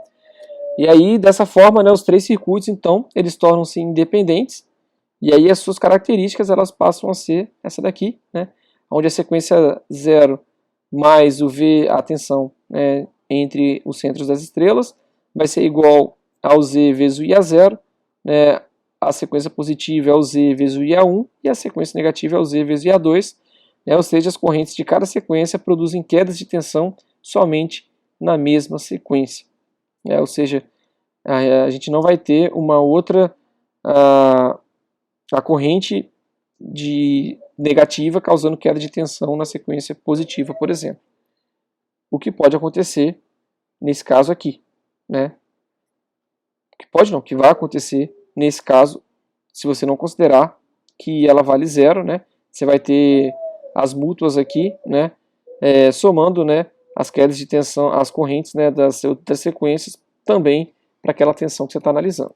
E aí, dessa forma, né, os três circuitos, então, eles tornam-se independentes, e aí as suas características elas passam a ser essa daqui, né, onde a sequência 0 mais o V, a tensão entre os centros das estrelas, vai ser igual ao Z vezes o IA0, né, a sequência positiva é o Z vezes o IA1, e a sequência negativa é o Z vezes o IA2, né, ou seja, as correntes de cada sequência produzem quedas de tensão somente na mesma sequência. Ou seja, a gente não vai ter uma outra a corrente negativa causando queda de tensão na sequência positiva, por exemplo. O que pode acontecer nesse caso aqui, né? Que vai acontecer nesse caso, se você não considerar que ela vale 0, né? Você vai ter as mútuas aqui, né? Somando, né, as quedas de tensão, as correntes, né, das sequências também para aquela tensão que você está analisando.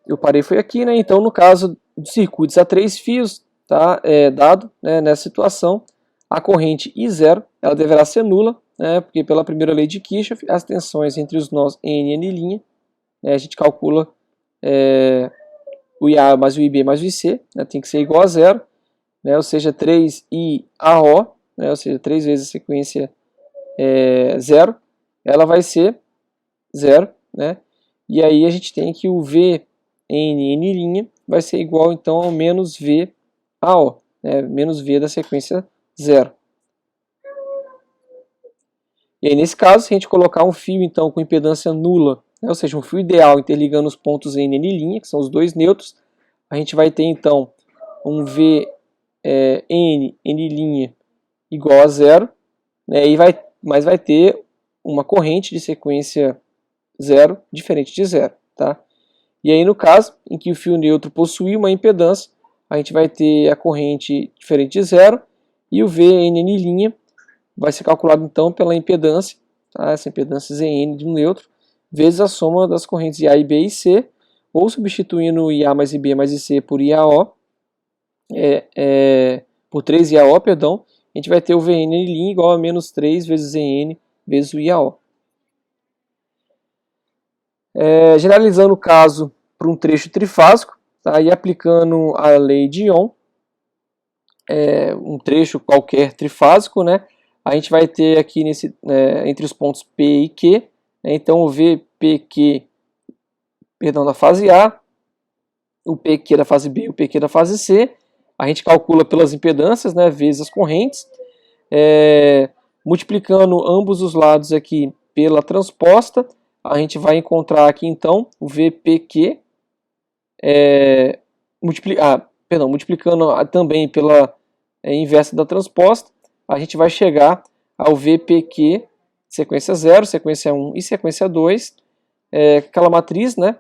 Eu parei foi aqui, né? Então, no caso de circuitos a 3 fios, tá, dado, né, nessa situação, a corrente I0 ela deverá ser nula, né, porque pela primeira lei de Kirchhoff, as tensões entre os nós N e N', a gente calcula o IA mais o IB mais o IC, né, tem que ser igual a 0, né, ou seja, 3IAO, né, ou seja, 3 vezes a sequência 0, ela vai ser 0, né, e aí a gente tem que o V N' vai ser igual então ao menos VAO, né, menos V da sequência 0. E aí nesse caso, se a gente colocar um fio então com impedância nula, né, ou seja, um fio ideal interligando os pontos N e N', que são os dois nêutrons, a gente vai ter então um V N' igual a 0, né, mas vai ter uma corrente de sequência 0 diferente de 0. Tá? E aí no caso em que o fio neutro possui uma impedância, a gente vai ter a corrente diferente de 0 e o VN' vai ser calculado então pela impedância, tá? Essa impedância Zn de um neutro, vezes a soma das correntes IA, IB e C, ou substituindo IA mais IB mais IC por IAO, por 3IAO, perdão, a gente vai ter o VN' igual a menos 3 vezes Zn vezes o IAO. Generalizando o caso para um trecho trifásico, tá? E aplicando a lei de Ohm, um trecho qualquer trifásico, né? A gente vai ter aqui entre os pontos P e Q, né? Então o VPQ, perdão, da fase A, o PQ da fase B e o PQ da fase C, a gente calcula pelas impedâncias, né, vezes as correntes, multiplicando ambos os lados aqui pela transposta, a gente vai encontrar aqui então o VPQ, multiplicando também pela inversa da transposta, a gente vai chegar ao VPQ, sequência 0, sequência 1 e sequência 2, aquela matriz, né,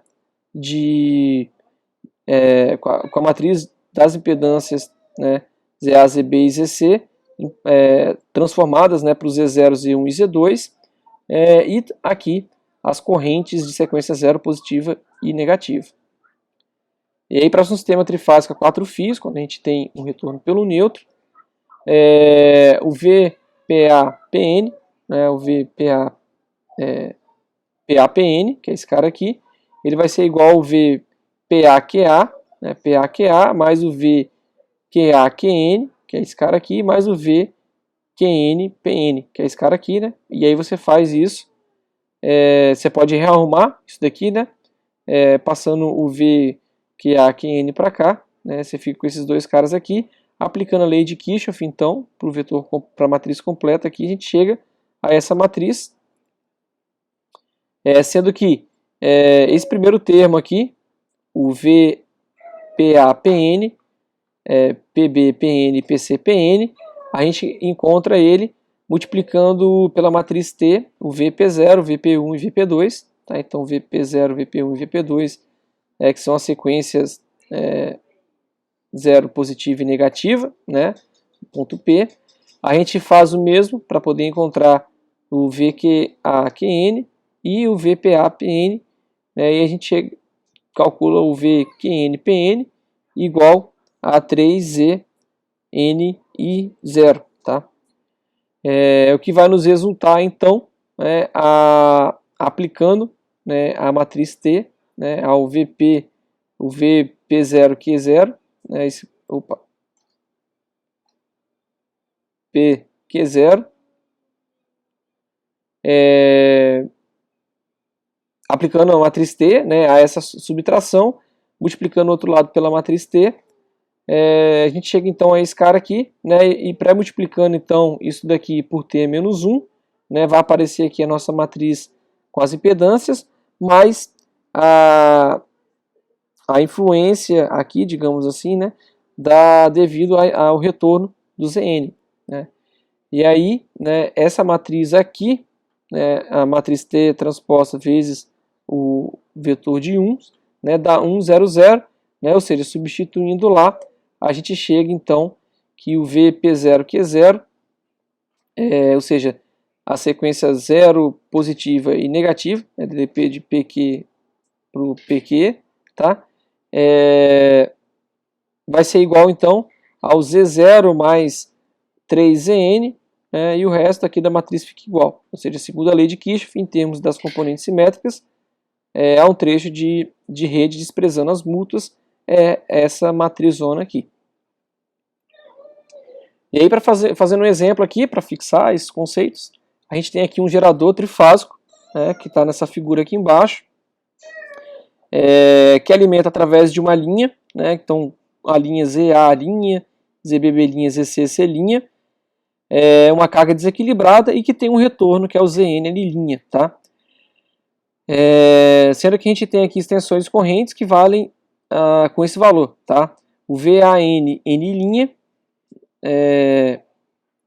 com a matriz das impedâncias, né, ZA, ZB e ZC, transformadas, né, para os Z0, Z1 e Z2, e aqui as correntes de sequência 0 positiva e negativa. E aí, para um sistema trifásico a 4 fios, quando a gente tem um retorno pelo neutro, o VPAPN, né, o PAPN, que é esse cara aqui, ele vai ser igual ao VPAQA, né, PAQA, mais o VQAQN, que é esse cara aqui, mais o VQNPN, que é esse cara aqui, né? E aí você faz isso, você pode rearrumar isso daqui, né? Passando o VQAQN para cá, né? Você fica com esses dois caras aqui, aplicando a lei de Kirchhoff, então, para o vetor, para a matriz completa aqui, a gente chega a essa matriz, sendo que esse primeiro termo aqui, o VPAPN, PBPN, PCPN, a gente encontra ele multiplicando pela matriz T, o VP0, VP1 e VP2, tá? Então VP0, VP1 e VP2, que são as sequências 0 positiva e negativa, né? Ponto P. A gente faz o mesmo para poder encontrar o VQAQN e o VPAPN, né? E a gente calcula o VQNPN igual a 3ZNI0, tá? O que vai nos resultar, então, aplicando, né, a matriz T, né, ao VP, o VP0Q0, né, PQ0, aplicando a matriz T, né, a essa subtração, multiplicando o outro lado pela matriz T, a gente chega então a esse cara aqui, né, e pré-multiplicando então isso daqui por T menos 1, né, vai aparecer aqui a nossa matriz com as impedâncias, mais a influência aqui, digamos assim, né, devido ao retorno do Zn, né. E aí, né, essa matriz aqui, né, a matriz T transposta vezes o vetor de 1, né, dá 1, 0, 0, né, ou seja, substituindo lá, a gente chega então que o VP0Q0, ou seja, a sequência 0 positiva e negativa, né, DP de PQ para o PQ, tá? Vai ser igual então ao Z0 mais 3ZN, e o resto aqui da matriz fica igual. Ou seja, segundo a lei de Kirchhoff, em termos das componentes simétricas, há um trecho de rede desprezando as mútuas, essa matrizona aqui. E aí, fazendo um exemplo aqui, para fixar esses conceitos, a gente tem aqui um gerador trifásico, né, que está nessa figura aqui embaixo, que alimenta através de uma linha, né, então a linha ZA', ZBB', ZCC', uma carga desequilibrada e que tem um retorno que é o ZN', tá? Sendo que a gente tem aqui extensões correntes que valem com esse valor, tá? O VAN, N',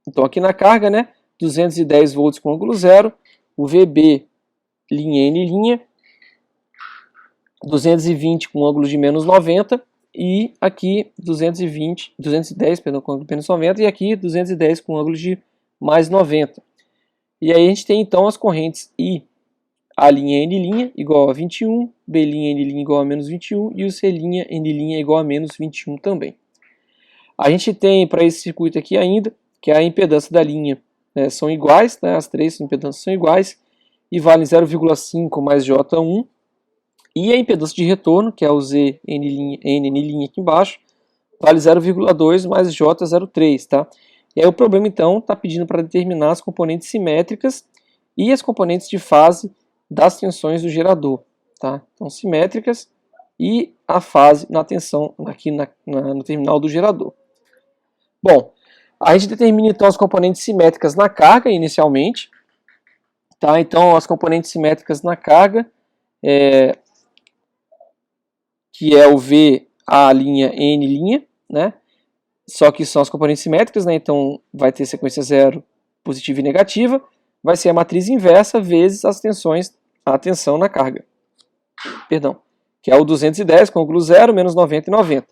então aqui na carga, né, 210 volts com ângulo zero, o VB, N', 220 com ângulo de menos 90, e aqui 210, perdão, com ângulo de menos 90, e aqui 210 com ângulo de mais 90. E aí a gente tem então as correntes I, N' igual a 21, B', N' igual a menos 21, e o C', N' igual a menos 21 também. A gente tem para esse circuito aqui ainda, que a impedância da linha são iguais, né, as três impedâncias são iguais, e valem 0,5 mais J1, e a impedância de retorno, que é o N' aqui embaixo, vale 0,2 mais J03, tá? E aí o problema então está pedindo para determinar as componentes simétricas e as componentes de fase das tensões do gerador, tá? Então simétricas e a fase na tensão aqui no terminal do gerador. Bom, a gente determina então as componentes simétricas na carga inicialmente, Tá? Então, as componentes simétricas na carga, que é o V, A', N', né? Só que são as componentes simétricas, né? Então vai ter sequência 0, positiva e negativa, vai ser a matriz inversa vezes as tensões, a tensão na carga. Perdão, que é o 210 com ângulo 0 menos 90 e 90.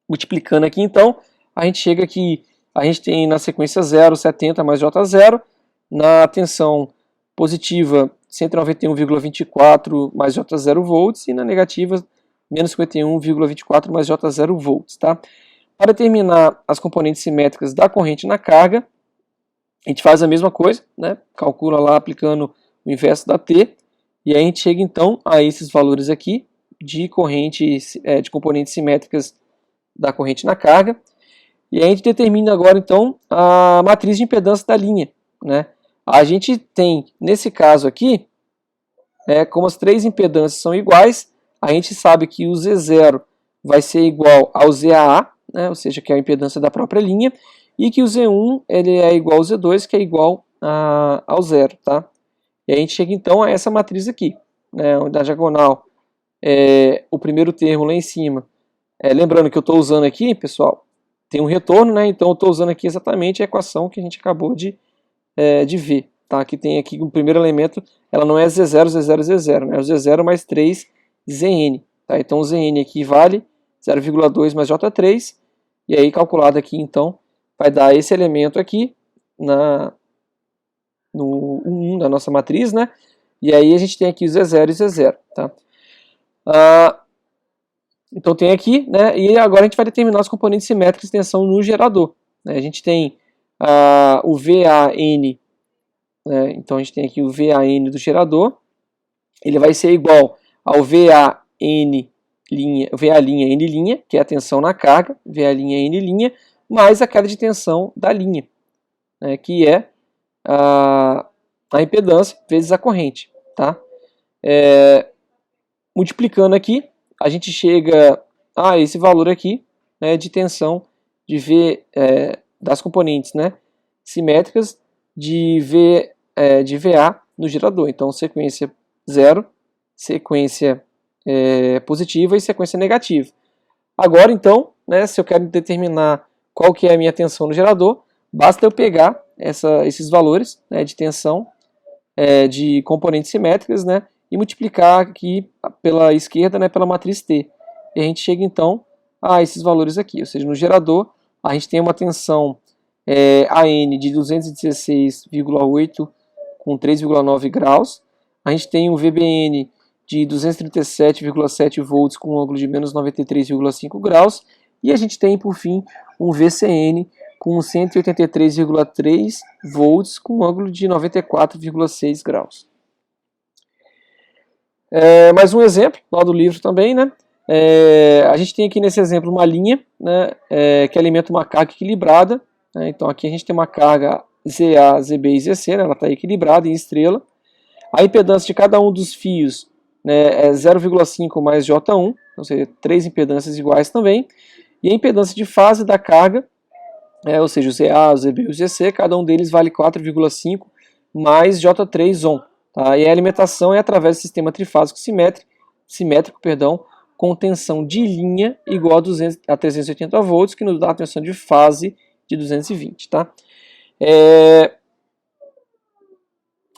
Multiplicando aqui, então, a gente chega aqui, a gente tem na sequência 0, 70 mais J0, na tensão positiva 191,24 mais J0 volts e na negativa menos 51,24 mais J0 volts, tá? Para determinar as componentes simétricas da corrente na carga, a gente faz a mesma coisa, né? Calcula lá aplicando o inverso da T, e aí a gente chega então a esses valores aqui de de componentes simétricas da corrente na carga, e aí a gente determina agora então a matriz de impedância da linha, né? A gente tem, nesse caso aqui, como as três impedâncias são iguais, a gente sabe que o Z0 vai ser igual ao ZAA, né, ou seja, que é a impedância da própria linha, e que o Z1 ele é igual ao Z2, que é igual ao zero. Tá? E a gente chega então a essa matriz aqui, né, onde na diagonal o primeiro termo lá em cima. Lembrando que eu estou usando aqui, pessoal, tem um retorno, né, então eu estou usando aqui exatamente a equação que a gente acabou de ver. Tá? Que tem aqui o primeiro elemento, ela não é Z0, Z0, Z0, né, é o Z0 mais 3 Zn. Tá? Então o Zn aqui vale 0,2 mais J3, e aí calculado aqui então vai dar esse elemento aqui no 1 da nossa matriz, né? E aí a gente tem aqui o Z0 e Z0, tá? Então tem aqui, né? E agora a gente vai determinar os componentes simétricos de tensão no gerador, né? A gente tem o VAN, né? Então a gente tem aqui o VAN do gerador, ele vai ser igual ao VA N', que é a tensão na carga, VA N', mais a queda de tensão da linha, né, que é a impedância vezes a corrente. Tá? Multiplicando aqui, a gente chega a esse valor aqui, né, de tensão de V, das componentes, né, simétricas de VA no gerador. Então, sequência 0, sequência positiva e sequência negativa. Agora, então, né, se eu quero determinar qual que é a minha tensão no gerador, basta eu pegar esses valores, né, de tensão de componentes simétricas, né, e multiplicar aqui pela esquerda, né, pela matriz T. E a gente chega, então, a esses valores aqui. Ou seja, no gerador, a gente tem uma tensão AN de 216,8 com 3,9 graus. A gente tem um VBN de 237,7 volts com um ângulo de menos 93,5 graus. E a gente tem, por fim, um VCN com 183,3 volts com um ângulo de 94,6 graus. Mais um exemplo, lá do livro também, né? A gente tem aqui nesse exemplo uma linha, né, que alimenta uma carga equilibrada. Né? Então aqui a gente tem uma carga ZA, ZB e ZC, né? Ela está equilibrada em estrela. A impedância de cada um dos fios, né, é 0,5 mais J1, ou seja, três impedâncias iguais também. E a impedância de fase da carga, ou seja, o ZA, o ZB e o ZC, cada um deles vale 4,5 mais J3 ohm. Tá? E a alimentação é através do sistema trifásico simétrico, com tensão de linha igual a 380 volts, que nos dá a tensão de fase de 220. Tá?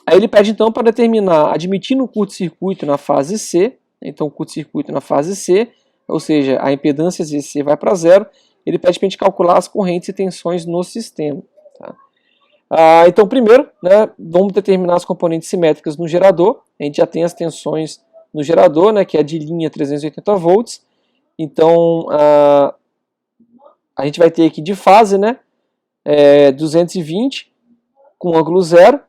Aí ele pede então para determinar, admitindo o curto-circuito na fase C, então curto-circuito na fase C, ou seja, a impedância ZC vai para zero, ele pede para a gente calcular as correntes e tensões no sistema. Tá? Então primeiro, né, vamos determinar as componentes simétricas no gerador. A gente já tem as tensões no gerador, né, que é de linha 380 volts. Então a gente vai ter aqui de fase, né, 220 com ângulo zero,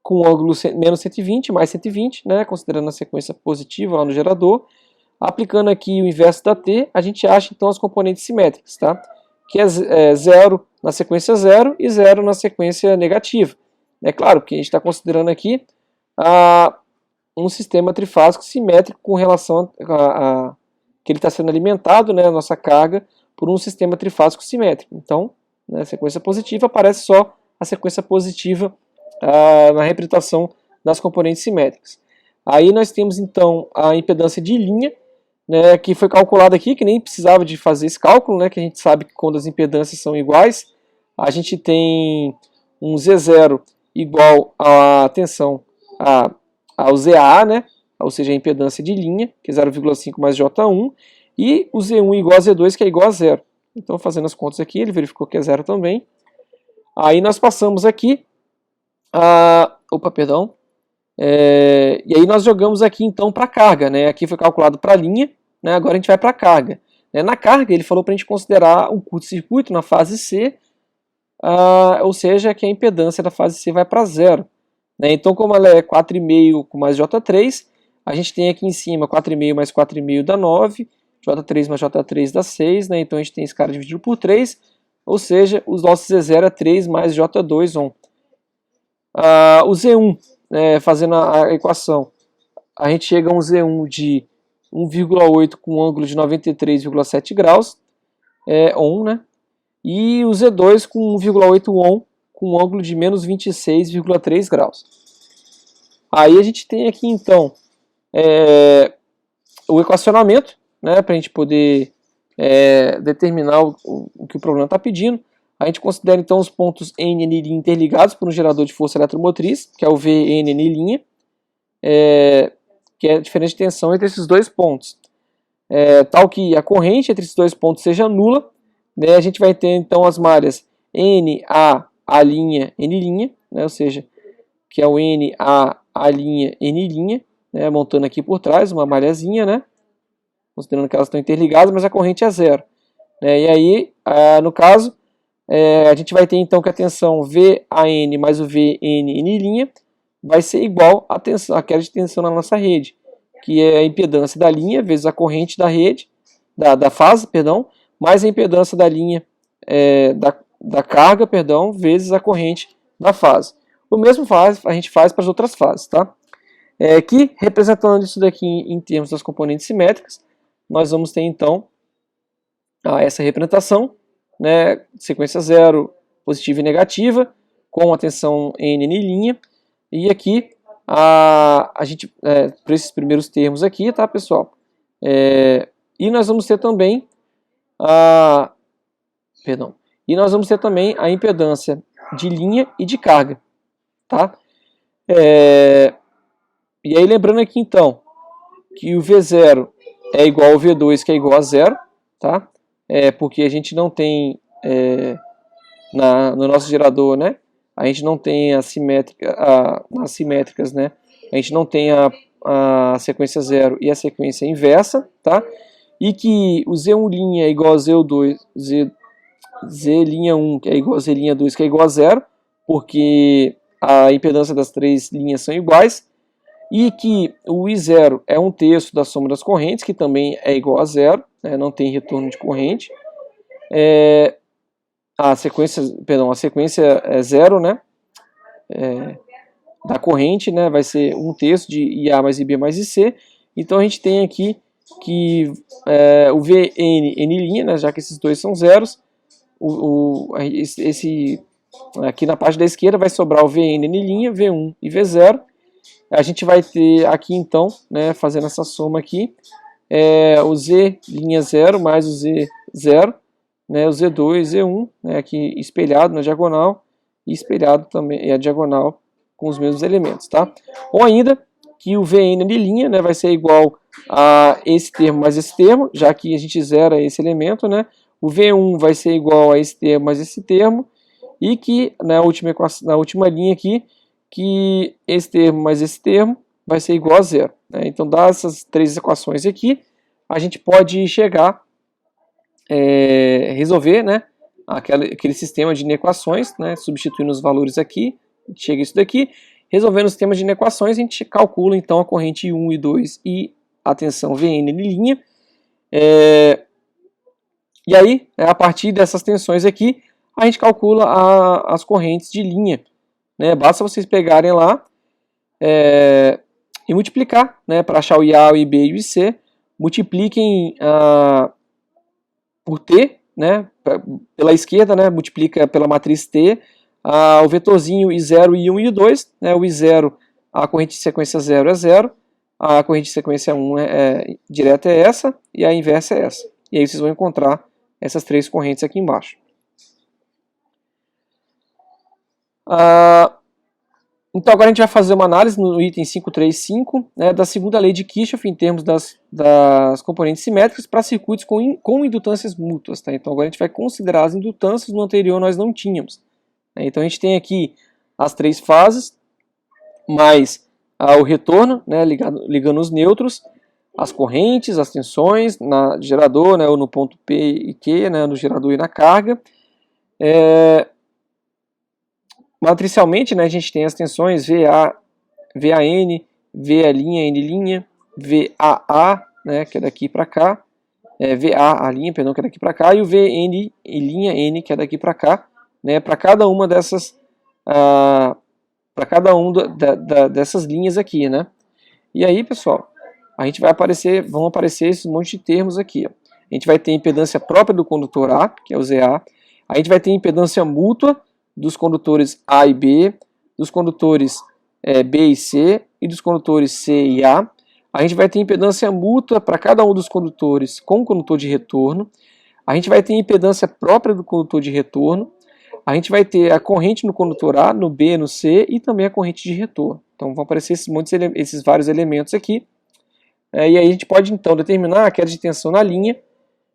com ângulo menos 120 mais 120, né, considerando a sequência positiva lá no gerador. Aplicando aqui o inverso da T, a gente acha então as componentes simétricas, tá? Que é 0 na sequência 0 e 0 na sequência negativa. É claro, porque a gente está considerando aqui um sistema trifásico simétrico com relação a que ele está sendo alimentado, né, a nossa carga, por um sistema trifásico simétrico. Então, na sequência positiva aparece só a sequência positiva na representação das componentes simétricas. Aí nós temos então a impedância de linha, né, que foi calculada aqui, que nem precisava de fazer esse cálculo, né, que a gente sabe que quando as impedâncias são iguais, a gente tem um Z0 igual à tensão ao ZA, né, ou seja, a impedância de linha, que é 0,5 mais J1, e o Z1 igual a Z2, que é igual a zero. Então, fazendo as contas aqui, ele verificou que é zero também. Aí nós passamos aqui, e aí nós jogamos aqui então para a carga, né? Aqui foi calculado para a linha, né? Agora a gente vai para a carga. Na carga ele falou para a gente considerar um curto-circuito na fase C, ou seja, que a impedância da fase C vai para zero. Né? Então, como ela é 4,5 com mais J3, a gente tem aqui em cima 4,5 mais 4,5 dá 9, J3 mais J3 dá 6, né? Então a gente tem esse cara dividido por 3, ou seja, o nosso Z0 é 3 mais J2 ohm. O Z1, fazendo a equação, a gente chega a um Z1 de 1,8 com ângulo de 93,7 graus, ohm, né? E o Z2 com 1,8 ohm com ângulo de menos 26,3 graus. Aí a gente tem aqui então o equacionamento, né, para a gente poder determinar o que o problema está pedindo. A gente considera então os pontos N e N' interligados por um gerador de força eletromotriz, que é o VN', que é a diferença de tensão entre esses dois pontos. Tal que a corrente entre esses dois pontos seja nula, né, a gente vai ter então as malhas NA, N', né, ou seja, que é o NA, N', né, montando aqui por trás uma malhazinha, né, considerando que elas estão interligadas, mas a corrente é zero. Né, e aí, no caso, a gente vai ter então que a tensão VAN mais o VN' vai ser igual à queda de tensão na nossa rede, que é a impedância da linha vezes a corrente da rede, da fase, perdão, mais a impedância da linha da carga, perdão, vezes a corrente da fase. O mesmo a gente faz para as outras fases, tá? Que representando isso daqui em termos das componentes simétricas, nós vamos ter então essa representação, né, sequência 0, positiva e negativa, com a tensão N', e aqui a gente, para esses primeiros termos aqui, tá, pessoal? E nós vamos ter também a impedância de linha e de carga, tá? E aí lembrando aqui então que o V0 é igual ao V2, que é igual a zero, tá? Porque a gente não tem no nosso gerador, né? A gente não tem as simétricas, né? A gente não tem a sequência 0 e a sequência inversa, tá? E que o Z1' é igual a Z2, Z'1 que é igual a Z'2 que é igual a zero, porque a impedância das três linhas são iguais, e que o I0 é 1/3 da soma das correntes, que também é igual a zero, né? Não tem retorno de corrente. A sequência é zero, né? Da corrente, né? Vai ser 1/3 de IA mais IB mais IC. Então a gente tem aqui que o VN', né? Já que esses dois são zeros, aqui na parte da esquerda vai sobrar o VN', V1 e V0. A gente vai ter aqui então, né, fazendo essa soma aqui, o Z'0 mais o Z0, né, o Z2, Z1, né, aqui espelhado na diagonal, e espelhado também a diagonal com os mesmos elementos, tá? Ou ainda que o VN', né, vai ser igual a esse termo mais esse termo, já que a gente zera esse elemento, né? O V1 vai ser igual a esse termo mais esse termo, e que na última linha aqui, que esse termo mais esse termo vai ser igual a zero. Né? Então, dessas três equações aqui, a gente pode chegar, resolver, né, aquele sistema de inequações, né, substituindo os valores aqui, chega isso daqui, resolvendo o sistema de inequações, a gente calcula então a corrente I1 e 2 e a tensão VN'. E aí, a partir dessas tensões aqui, a gente calcula as correntes de linha. Né? Basta vocês pegarem lá e multiplicar, né, para achar o IA, o IB e o IC. Multipliquem por T, né, pela esquerda, né, multiplica pela matriz T o vetorzinho I0, I1 e I2, né? O I0, a corrente de sequência 0 é 0, a corrente de sequência 1 direta é essa, e a inversa é essa. E aí vocês vão encontrar essas três correntes aqui embaixo. Então agora a gente vai fazer uma análise no item 535, né, da segunda lei de Kirchhoff em termos das componentes simétricas para circuitos com indutâncias mútuas. Tá? Então agora a gente vai considerar as indutâncias, no anterior nós não tínhamos. Então a gente tem aqui as três fases, mais o retorno, né, ligando os nêutrons, as correntes, as tensões no gerador, né, ou no ponto P e Q, né, no gerador e na carga. Matricialmente, né, a gente tem as tensões VA, VAN, VA', VAA, né, que é daqui para cá, VAA', perdão, que é daqui para cá, e o VN, N, que é daqui para cá, né, para cada uma dessas, dessas linhas aqui, né. E aí, pessoal, vão aparecer esses monte de termos aqui, ó. A gente vai ter impedância própria do condutor A, que é o ZA, a gente vai ter impedância mútua dos condutores A e B, dos condutores B e C e dos condutores C e A. A gente vai ter impedância mútua para cada um dos condutores com o condutor de retorno. A gente vai ter impedância própria do condutor de retorno. A gente vai ter a corrente no condutor A, no B, no C e também a corrente de retorno. Então vão aparecer esses vários elementos aqui. E aí a gente pode então determinar a queda de tensão na linha,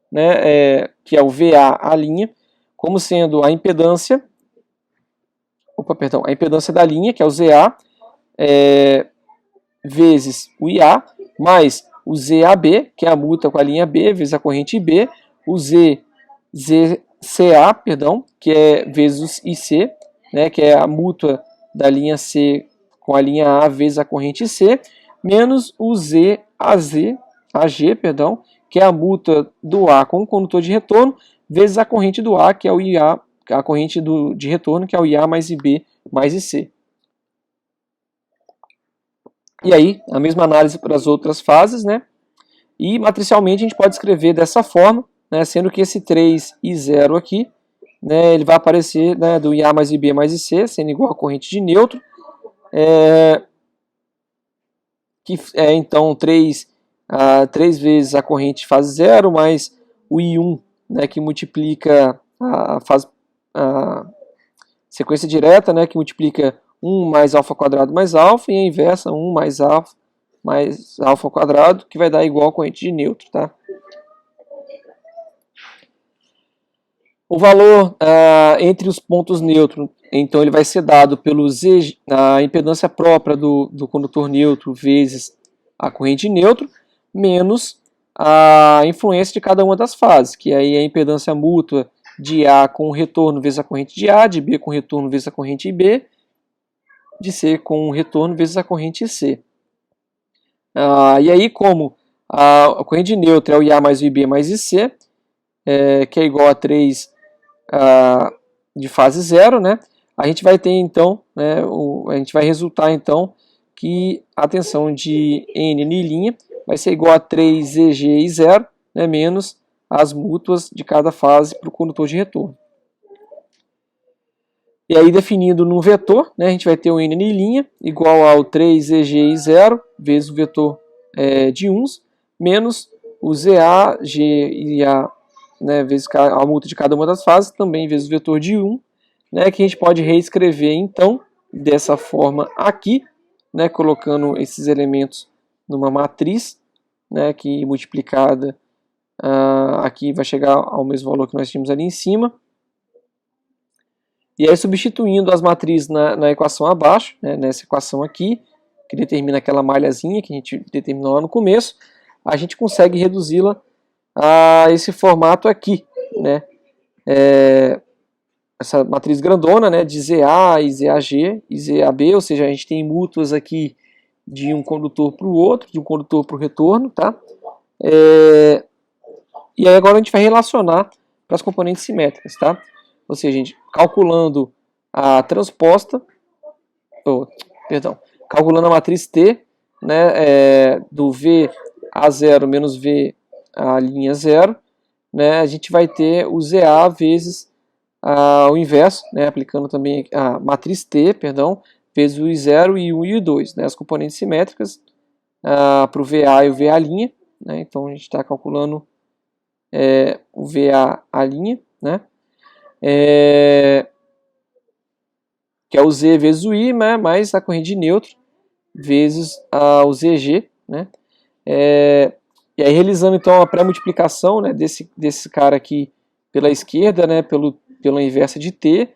né, que é o VA a linha, como sendo a impedância da linha, que é o ZA, vezes o IA, mais o ZAB, que é a mútua com a linha B, vezes a corrente B, o ZCA, que é vezes o IC, né, que é a mútua da linha C com a linha A vezes a corrente C, menos o ZAG, que é a mútua do A com o condutor de retorno, vezes a corrente do A, que é o IA, a corrente de retorno, que é o IA mais IB mais IC. E aí, a mesma análise para as outras fases, né? E matricialmente a gente pode escrever dessa forma, né? Sendo que esse 3 e 0 aqui, né, ele vai aparecer, né, do IA mais IB mais IC, sendo igual a corrente de nêutron, que é então 3 vezes a corrente de fase 0 mais o I1, né, que multiplica a sequência direta, né, que multiplica 1 mais alfa quadrado mais alfa, e a inversa 1 mais alfa quadrado, que vai dar igual a corrente de nêutron. Tá? O valor entre os pontos nêutron, então ele vai ser dado pelo a impedância própria do condutor neutro vezes a corrente de nêutron, menos a influência de cada uma das fases, que aí é a impedância mútua de A com o retorno vezes a corrente de A, de B com o retorno vezes a corrente B, de C com o retorno vezes a corrente C. E aí, como a corrente de nêutron é o IA mais o IB mais IC, que é igual a 3 de fase 0, né? A gente vai ter então, né, a gente vai resultar então que a tensão de N' vai ser igual a 3 EG e 0, né, menos as mútuas de cada fase para o condutor de retorno. E aí, definindo no vetor, né, a gente vai ter o N' igual ao 3 EG e 0 vezes o vetor de uns, menos o ZA, G e A, né, vezes a mútua de cada uma das fases, também vezes o vetor de 1, né, que a gente pode reescrever então dessa forma aqui, né, colocando esses elementos numa matriz, né, que multiplicada aqui vai chegar ao mesmo valor que nós tínhamos ali em cima. E aí, substituindo as matrizes na equação abaixo, né, nessa equação aqui, que determina aquela malhazinha que a gente determinou lá no começo, a gente consegue reduzi-la a esse formato aqui, né? Essa matriz grandona, né, de ZA e ZAG e ZAB, ou seja, a gente tem mútuas aqui de um condutor para o outro, de um condutor para o retorno, tá? E aí agora a gente vai relacionar para as componentes simétricas, tá? Ou seja, a gente calculando a transposta, calculando a matriz T, né, do V a 0 menos V a linha 0, né, a gente vai ter o ZA vezes o inverso, né, aplicando também a matriz T, perdão, vezes o I0 e o I2, né, as componentes simétricas para o VA e o VA', né, então a gente está calculando o VA', né, que é o Z vezes o I, né, mais a corrente de neutro vezes o ZG, né, e aí realizando então a pré-multiplicação, né, desse cara aqui pela esquerda, né, pela inversa de T,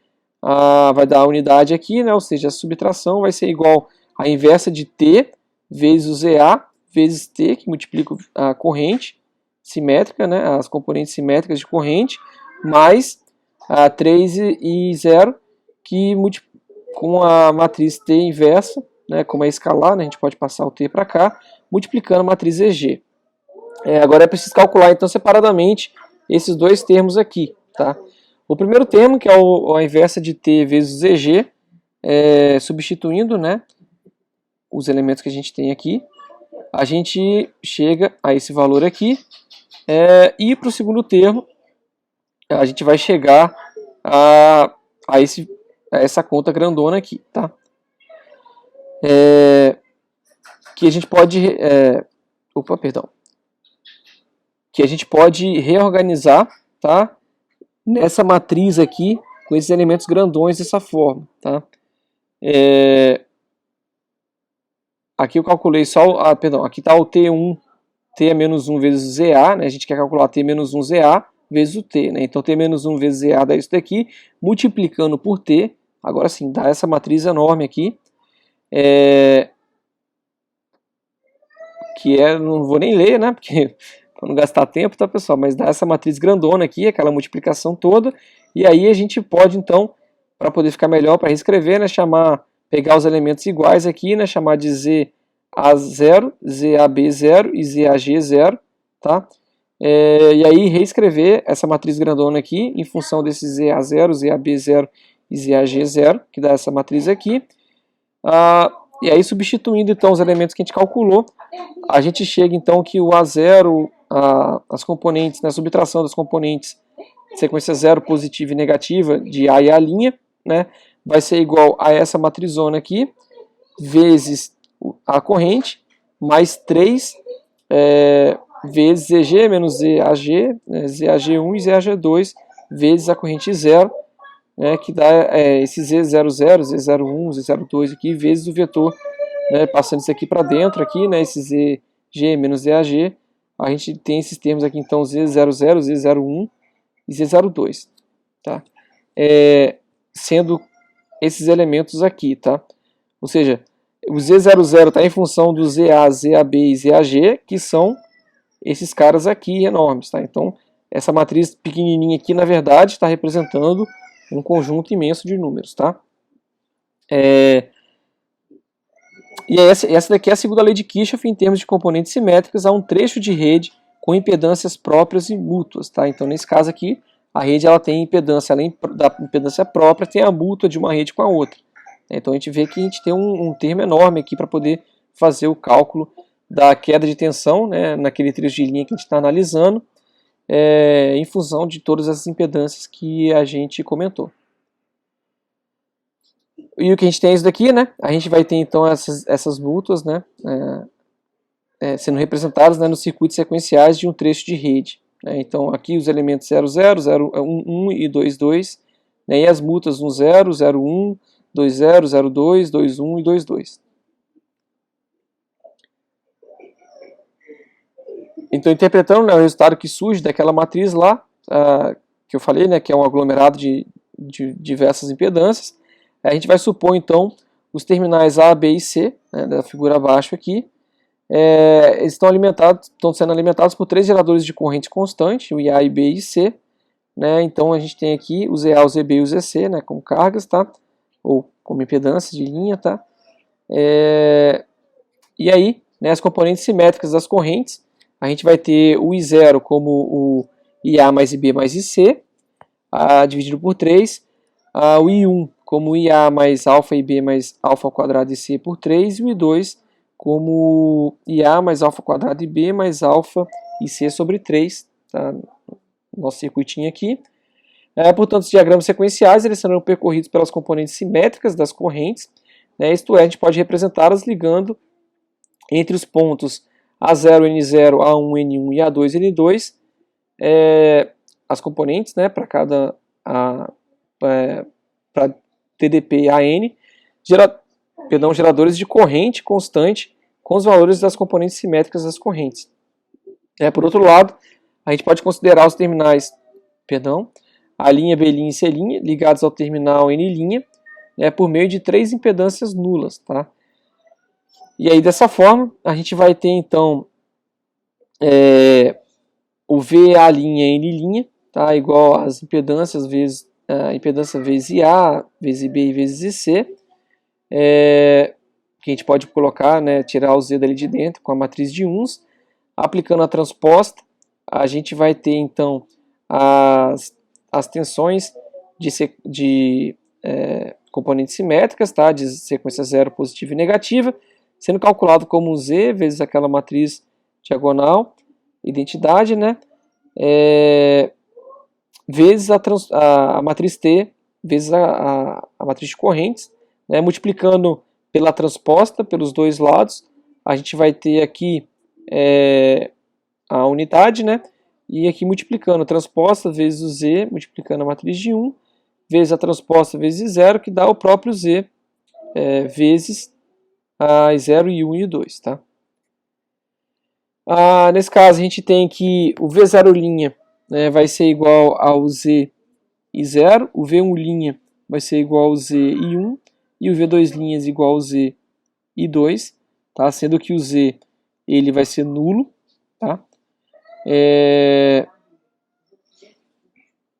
vai dar a unidade aqui, né, ou seja, a subtração vai ser igual à inversa de T vezes o ZA vezes T, que multiplica a corrente simétrica, né, as componentes simétricas de corrente, mais a 3 e 0, que com a matriz T inversa, né, como é escalar, né, a gente pode passar o T para cá, multiplicando a matriz EG. Agora é preciso calcular então separadamente esses dois termos aqui, tá? O primeiro termo, que é a inversa de T vezes EG, substituindo, né, os elementos que a gente tem aqui, a gente chega a esse valor aqui, e para o segundo termo, a gente vai chegar a essa conta grandona aqui, tá? Que a gente pode... que a gente pode reorganizar, tá? Nessa matriz aqui, com esses elementos grandões dessa forma, tá? Aqui eu calculei só, perdão, aqui está o T1, T é menos 1 vezes o ZA, né? A gente quer calcular T menos 1 ZA vezes o T, né? Então T menos 1 vezes ZA dá isso daqui, multiplicando por T, agora sim, dá essa matriz enorme aqui, que não vou nem ler, né? Porque para não gastar tempo, tá, pessoal? Mas dá essa matriz grandona aqui, aquela multiplicação toda, e aí a gente pode, então, para poder ficar melhor, para reescrever, né, pegar os elementos iguais aqui, né, chamar de ZA0, ZAB0 e ZAG0, tá? E aí reescrever essa matriz grandona aqui, em função desse ZA0, ZAB0 e ZAG0, que dá essa matriz aqui. E aí substituindo, então, os elementos que a gente calculou, a gente chega, então, que o A0, as componentes, na subtração das componentes sequência 0 positiva e negativa de A e A', né, vai ser igual a essa matrizona aqui, vezes a corrente, mais 3 vezes ZG menos ZAG, né, ZAG1 e ZAG2, vezes a corrente 0, né, que dá esse Z00, Z01, Z02 aqui, vezes o vetor, né, passando isso aqui para dentro, aqui, né, esse ZG menos ZAG, a gente tem esses termos aqui, então, Z00, Z01 e Z02, tá? Sendo esses elementos aqui, tá? Ou seja, o Z00 está em função do ZA, ZAB e ZAG, que são esses caras aqui enormes, tá? Então, essa matriz pequenininha aqui, na verdade, está representando um conjunto imenso de números, tá? E essa daqui é a segunda lei de Kirchhoff em termos de componentes simétricas a um trecho de rede com impedâncias próprias e mútuas, tá? Então, nesse caso aqui, a rede ela tem impedância, além da impedância própria, tem a mútua de uma rede com a outra. Então, a gente vê que a gente tem um termo enorme aqui para poder fazer o cálculo da queda de tensão, né, naquele trecho de linha que a gente está analisando, em função de todas as impedâncias que a gente comentou. E o que a gente tem é isso daqui, né? A gente vai ter então essas mútuas, né, sendo representadas, né, nos circuitos sequenciais de um trecho de rede. Né? Então aqui os elementos 00, 1 e 22, né, e as mútuas 10, 01, 20, 02, 21 e 22. Então, interpretando, né, o resultado que surge daquela matriz lá, que eu falei, né, que é um aglomerado de diversas impedâncias, a gente vai supor, então, os terminais A, B e C, né, da figura abaixo aqui, eles estão sendo alimentados por três geradores de corrente constante, o IA, IB e C. Né, então, a gente tem aqui o ZA, o ZB e o ZC, né, como cargas, tá? Ou como impedância de linha, tá? E aí, né, as componentes simétricas das correntes, a gente vai ter o I0 como o IA mais IB mais IC, dividido por 3, o I1 como o IA mais alfa IB mais alfa ao quadrado IC por 3, e o I2 como IA mais alfa ao quadrado IB mais alfa IC sobre 3, tá? Nosso circuitinho aqui. Portanto, os diagramas sequenciais eles serão percorridos pelas componentes simétricas das correntes, né? Isto é, a gente pode representá-las ligando entre os pontos A0, N0, A1, N1 e A2, N2, as componentes, né, para cada para TDP AN, geradores de corrente constante com os valores das componentes simétricas das correntes. Por outro lado, a gente pode considerar os terminais, A', B' e C' ligados ao terminal N', por meio de 3 impedâncias nulas. Tá? E aí, dessa forma, a gente vai ter, então, o VA' N', tá? Igual às impedâncias vezes impedância vezes IA, vezes IB e vezes IC, que a gente pode colocar, né, tirar o Z dali de dentro com a matriz de uns. Aplicando a transposta, a gente vai ter então as tensões de componentes simétricas, tá, de sequência 0 positiva e negativa, sendo calculado como Z vezes aquela matriz diagonal, identidade, né, vezes a matriz T, vezes a matriz de correntes, né, multiplicando pela transposta, pelos dois lados, a gente vai ter aqui a unidade, né, e aqui multiplicando a transposta vezes o Z, multiplicando a matriz de 1, vezes a transposta vezes 0, que dá o próprio Z, vezes a 0 e 1 e 2. Tá? Nesse caso, a gente tem que o V0', né, vai ser igual ao Z e 0, o V1' vai ser igual ao Z e 1, e o V2' igual ao Z e 2, tá? Sendo que o Z ele vai ser nulo. Tá?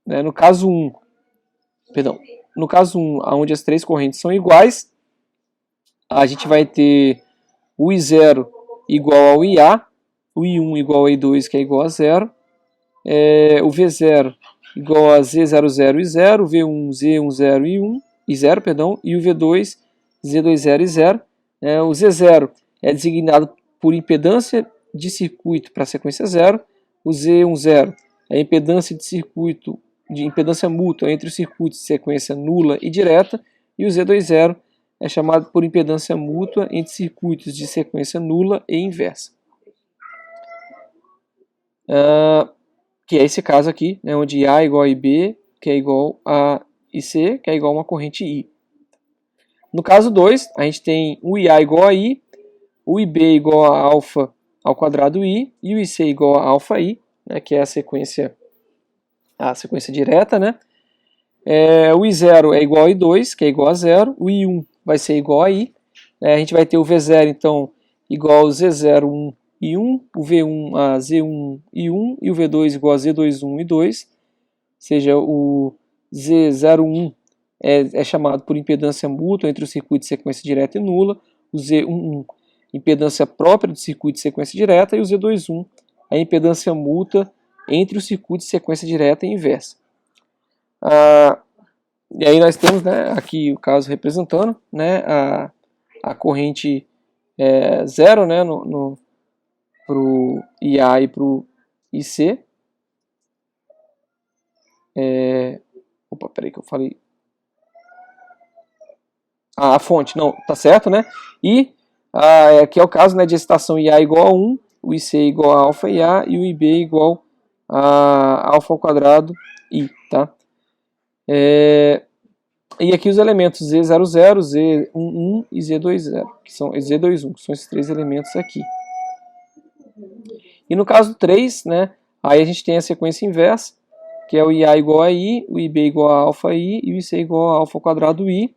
No caso 1, onde as três correntes são iguais, a gente vai ter o I0 igual ao IA, o I1 igual ao I2, que é igual a 0, o V0 igual a Z00 e 0, o V1, Z10 e 0, e o V2, Z20 e 0. O Z0 é designado por impedância de circuito para a sequência 0, o Z10 é impedância de circuito, de impedância mútua entre os circuitos de sequência nula e direta, e o Z20 é chamado por impedância mútua entre circuitos de sequência nula e inversa. Que é esse caso aqui, né, onde A é igual a IB, que é igual a IC, que é igual a uma corrente I. No caso 2, a gente tem o IA igual a I, o IB igual a alfa ao quadrado I, e o IC igual a alfa I, né, que é a sequência direta. Né? O I0 é igual a I2, que é igual a 0, o I1 vai ser igual a I, a gente vai ter o V0, então, igual ao Z01 e 1, o V1 a Z1 e 1, e o V2 igual a Z21 e 2, ou seja, o Z01 é chamado por impedância mútua entre o circuito de sequência direta e nula, o Z11 impedância própria do circuito de sequência direta, e o Z21 a impedância mútua entre o circuito de sequência direta e inversa. E aí nós temos, né, aqui o caso representando, né, a corrente 0, né, para o IA e para o IC. Opa, peraí que eu falei. A fonte, não, tá certo, né? E aqui é o caso, né, de excitação IA igual a 1, o IC igual a alfa IA e o IB igual a alfa ao quadrado I, tá? E aqui os elementos Z00, Z11 e Z20, que são Z21, que são esses três elementos aqui. E no caso 3, né, aí a gente tem a sequência inversa, que é o IA igual a I, o IB igual a alfa I e o IC igual a alfa ao quadrado I.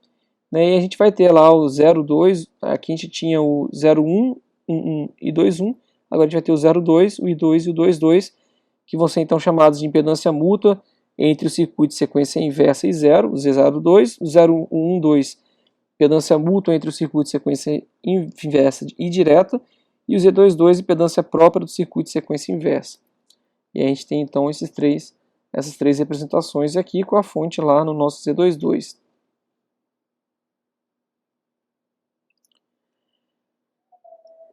Né, e a gente vai ter lá o 0,2, aqui a gente tinha o 0,1, 1,1 e 2,1, agora a gente vai ter o 0,2, o I2 e o 2,2, que vão ser então chamados de impedância mútua entre o circuito de sequência inversa e 0, o Z02, o 0,1,2, impedância mútua entre o circuito de sequência inversa e direta, e o Z22, impedância própria do circuito de sequência inversa. E a gente tem então essas três representações aqui com a fonte lá no nosso Z22.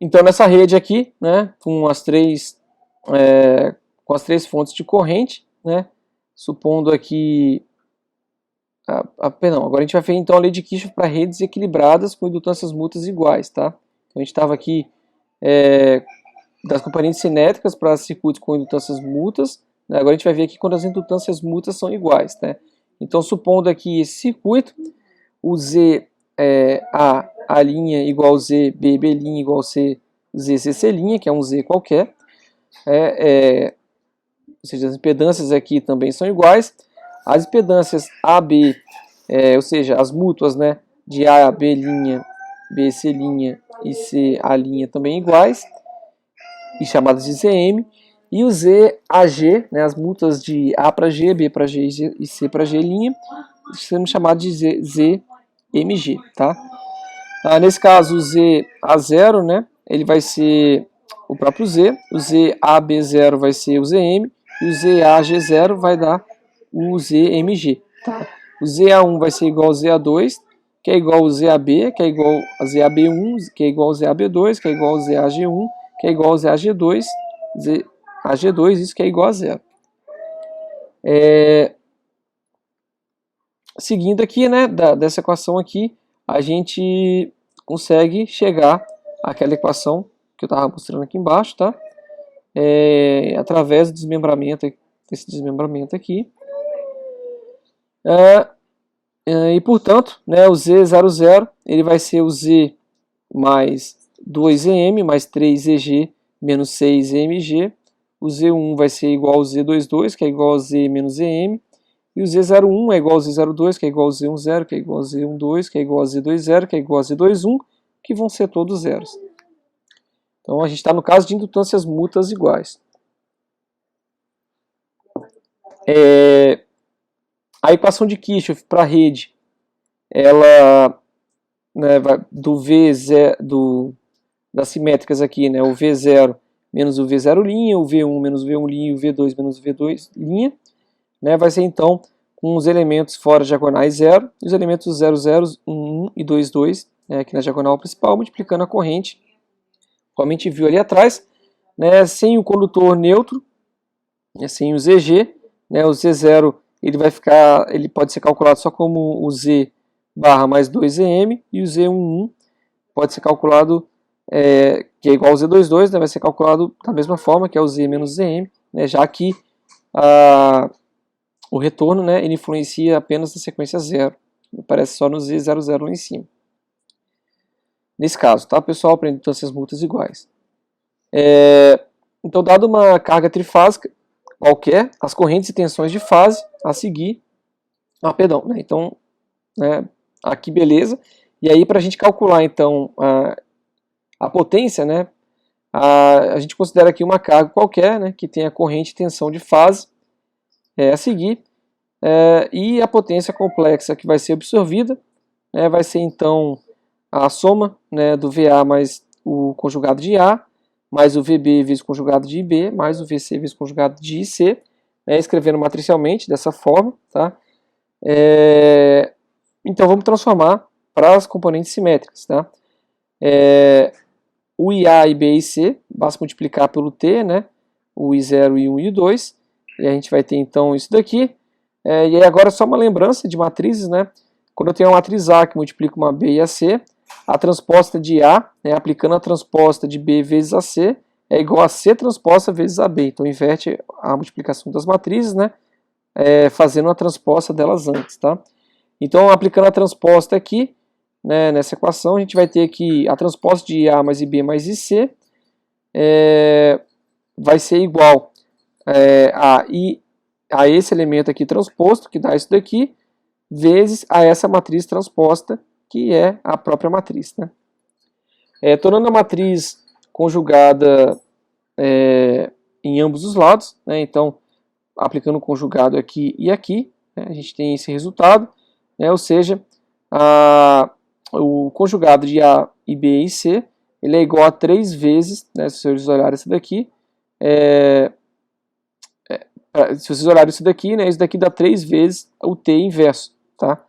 Então nessa rede aqui, né, com as três fontes de corrente, né, supondo aqui... perdão, agora a gente vai ver então a lei de Kirchhoff para redes equilibradas com indutâncias mútuas iguais, tá? Então a gente estava aqui das componentes cinéticas para circuitos com indutâncias mútuas, né? Agora a gente vai ver aqui quando as indutâncias mútuas são iguais, né? Então supondo aqui esse circuito, o Z A' igual Z, B' igual C, Z, CC', que é um Z qualquer, ou seja, as impedâncias aqui também são iguais. As impedâncias AB, ou seja, as mútuas, né, de A, B', BC' e CA' também iguais, e chamadas de ZM. E o ZAG, né, as mútuas de A para G, B para G e C para G', sendo chamado de ZMG, tá? Nesse caso, o ZA0, né, ele vai ser o próprio Z, o ZAB0 vai ser o ZM, e o ZAG0 vai dar o ZMG. Tá? O ZA1 vai ser igual ao ZA2, que é igual ao ZAB, que é igual a ZAB1, que é igual ao ZAB2, que é igual ao ZAG1, que é igual ao ZAG2, ZAG2, isso que é igual a zero. Seguindo aqui, né, dessa equação aqui, a gente consegue chegar àquela equação que eu estava mostrando aqui embaixo, tá? Através do desmembramento, desse desmembramento aqui. E portanto, né, o Z00 ele vai ser o Z mais 2EM mais 3EG menos 6EMG. O Z1 vai ser igual ao Z22, que é igual ao Z menos EM. E o Z01 é igual ao Z02, que é igual ao Z10, que é igual ao Z12, que é igual ao Z20, que é igual ao Z21, que vão ser todos zeros. Então a gente está no caso de indutâncias mútuas iguais. A equação de Kirchhoff para a rede, ela, né, das simétricas aqui, né, o V0 menos o V0', o V1 menos o V1', o V2 menos o V2', né, vai ser então com os elementos fora diagonais 0, e os elementos 0, 0, 1, 1 e 2, 2, né, aqui na diagonal principal, multiplicando a corrente, como a gente viu ali atrás, né, sem o condutor neutro, né, sem o ZG, né, o Z0 ele pode ser calculado só como o Z barra mais 2EM, e o Z11 pode ser calculado, que é igual ao Z22, né, vai ser calculado da mesma forma, que é o Z menos ZM, né, já que o retorno, né, ele influencia apenas na sequência 0, aparece só no Z00 lá em cima. Nesse caso, tá, pessoal, para indutâncias mútuas iguais. Então, dado uma carga trifásica qualquer, as correntes e tensões de fase a seguir, perdão, né, então, né, aqui beleza, e aí para a gente calcular então a potência, né, a gente considera aqui uma carga qualquer, né, que tem a corrente e tensão de fase a seguir, e a potência complexa que vai ser absorvida, né, vai ser então a soma, né, do VA mais o conjugado de A, mais o VB vezes o conjugado de IB, mais o VC vezes o conjugado de IC, né, escrevendo matricialmente dessa forma. Tá? Então vamos transformar para as componentes simétricas. Tá? O IA, IB e C, basta multiplicar pelo T, né, o I0, I1 e I2, e a gente vai ter então isso daqui. E aí agora só uma lembrança de matrizes, né? Quando eu tenho uma matriz A que multiplica uma B e a C, a transposta de A, né, aplicando a transposta de B vezes a C, é igual a C transposta vezes a B. Então inverte a multiplicação das matrizes, né, fazendo a transposta delas antes. Tá? Então aplicando a transposta aqui, né, nessa equação, a gente vai ter que a transposta de A mais IB mais IC vai ser igual a esse elemento aqui transposto, que dá isso daqui, vezes a essa matriz transposta, que é a própria matriz. Né? Tornando a matriz conjugada em ambos os lados, né? Então, aplicando o conjugado aqui e aqui, né? A gente tem esse resultado, né? Ou seja, o conjugado de A e B e C, ele é igual a 3 vezes, né? Se vocês olharem isso daqui, se vocês olharem isso daqui, né? Isso daqui dá 3 vezes o T inverso, tá?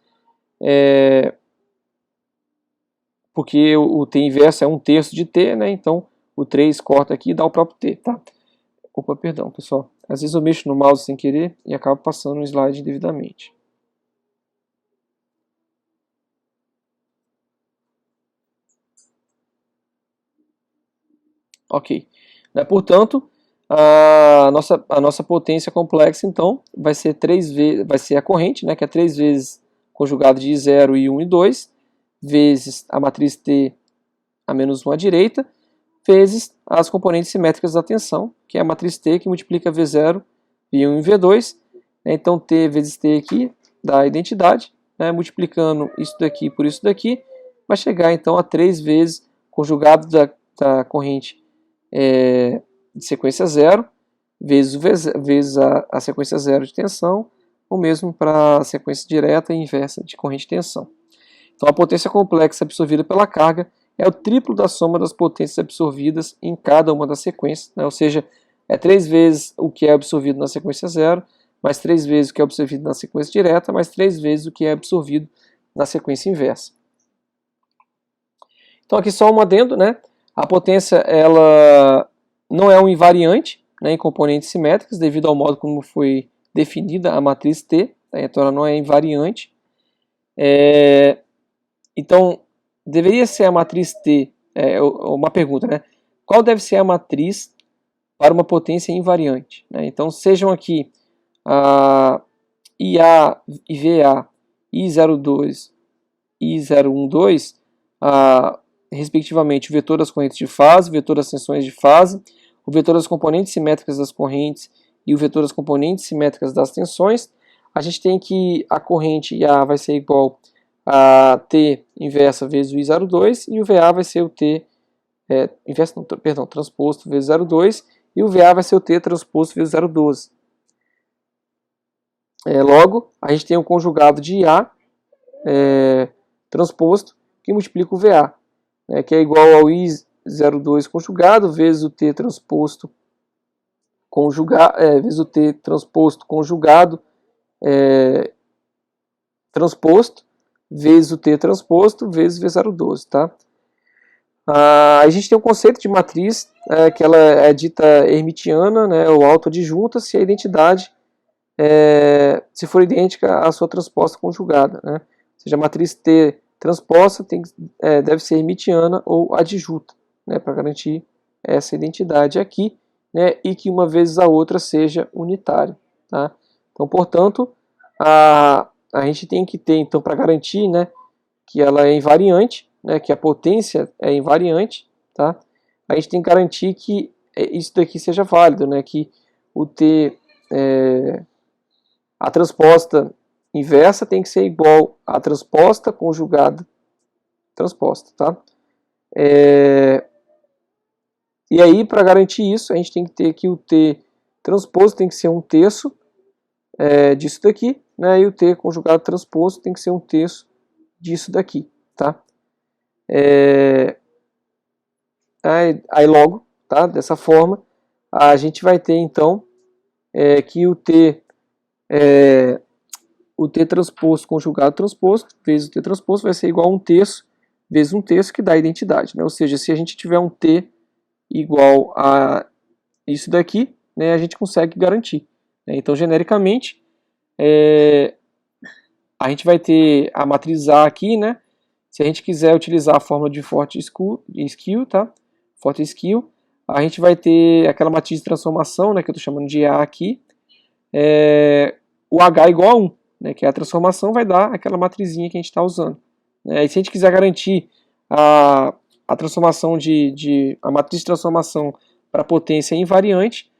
Porque o T inverso é 1/3 de T, né? Então o 3 corta aqui e dá o próprio T, tá? Opa, perdão, pessoal. Às vezes eu mexo no mouse sem querer e acabo passando o slide indevidamente. Ok. Portanto, a nossa potência complexa, então, vai ser 3 vezes, vai ser a corrente, né, que é 3 vezes conjugado de 0 e 1 e 2, vezes a matriz T a menos 1 à direita, vezes as componentes simétricas da tensão, que é a matriz T que multiplica V0, V1 e V2. Então, T vezes T aqui dá a identidade, né, multiplicando isso daqui por isso daqui, vai chegar então a 3 vezes conjugado da corrente de sequência 0, vezes a sequência 0 de tensão, ou mesmo para a sequência direta e inversa de corrente de tensão. Então, a potência complexa absorvida pela carga é o triplo da soma das potências absorvidas em cada uma das sequências, né? Ou seja, é 3 vezes o que é absorvido na sequência 0, mais 3 vezes o que é absorvido na sequência direta, mais 3 vezes o que é absorvido na sequência inversa. Então, aqui só um adendo, né? A potência ela não é um invariante, né, em componentes simétricas, devido ao modo como foi definida a matriz T, tá? Então ela não é invariante. Então, deveria ser a matriz T, uma pergunta, né? Qual deve ser a matriz para uma potência invariante? Né? Então, sejam aqui a IA e VA, I02 e I012, respectivamente o vetor das correntes de fase, o vetor das tensões de fase, o vetor das componentes simétricas das correntes e o vetor das componentes simétricas das tensões. A gente tem que a corrente IA vai ser igual a T inversa vezes o I02 e o VA vai ser o T transposto vezes 0,2 e o VA vai ser o T transposto vezes 0,12. Logo, a gente tem um conjugado de IA transposto que multiplica o VA, que é igual ao I02 conjugado vezes o T transposto vezes o T transposto conjugado transposto vezes o T transposto vezes V012, tá? A gente tem um conceito de matriz que ela é dita hermitiana, né, ou autoadjunta, se a identidade se for idêntica à sua transposta conjugada, né? Ou seja, a matriz T transposta deve ser hermitiana ou adjunta, né, para garantir essa identidade aqui, né, e que uma vezes a outra seja unitária, tá? Então, portanto, a gente tem que ter, então, para garantir, né, que ela é invariante, né, que a potência é invariante, tá? A gente tem que garantir que isso daqui seja válido, né, que o T, a transposta inversa tem que ser igual à transposta conjugada transposta, tá? E aí, para garantir isso, a gente tem que ter que o T transposto tem que ser 1/3 disso daqui, né, e o T conjugado transposto tem que ser 1/3 disso daqui, tá? Aí logo, tá? Dessa forma, a gente vai ter então que o T transposto conjugado transposto vezes o T transposto vai ser igual a 1/3 vezes 1/3, que dá a identidade, né? Ou seja, se a gente tiver um T igual a isso daqui, né, a gente consegue garantir, né? Então, genericamente, a gente vai ter a matriz A aqui, né? Se a gente quiser utilizar a fórmula de Fortescue, tá? Fortescue, a gente vai ter aquela matriz de transformação, né, que eu estou chamando de A aqui, o H igual a 1, né, que é a transformação, vai dar aquela matrizinha que a gente está usando. E se a gente quiser garantir a transformação a matriz de transformação para potência invariante,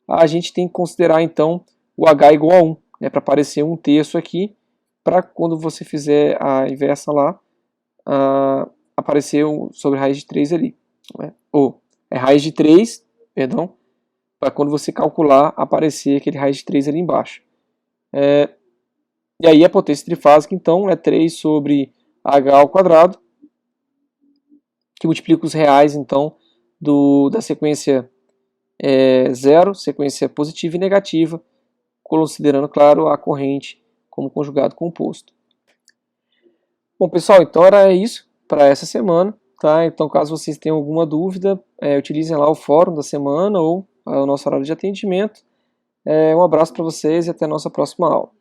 a gente tem que considerar então o H igual a 1, né, para aparecer 1/3 aqui, para quando você fizer a inversa lá, aparecer sobre raiz de 3 ali, né? Ou raiz de 3, perdão, para quando você calcular aparecer aquele raiz de 3 ali embaixo. E aí a potência trifásica então é 3 sobre H ao quadrado, que multiplica os reais então da sequência 0, sequência positiva e negativa, considerando, claro, a corrente como conjugado composto. Bom, pessoal, então era isso para essa semana, tá? Então, caso vocês tenham alguma dúvida, utilizem lá o fórum da semana ou o nosso horário de atendimento. Um abraço para vocês e até a nossa próxima aula.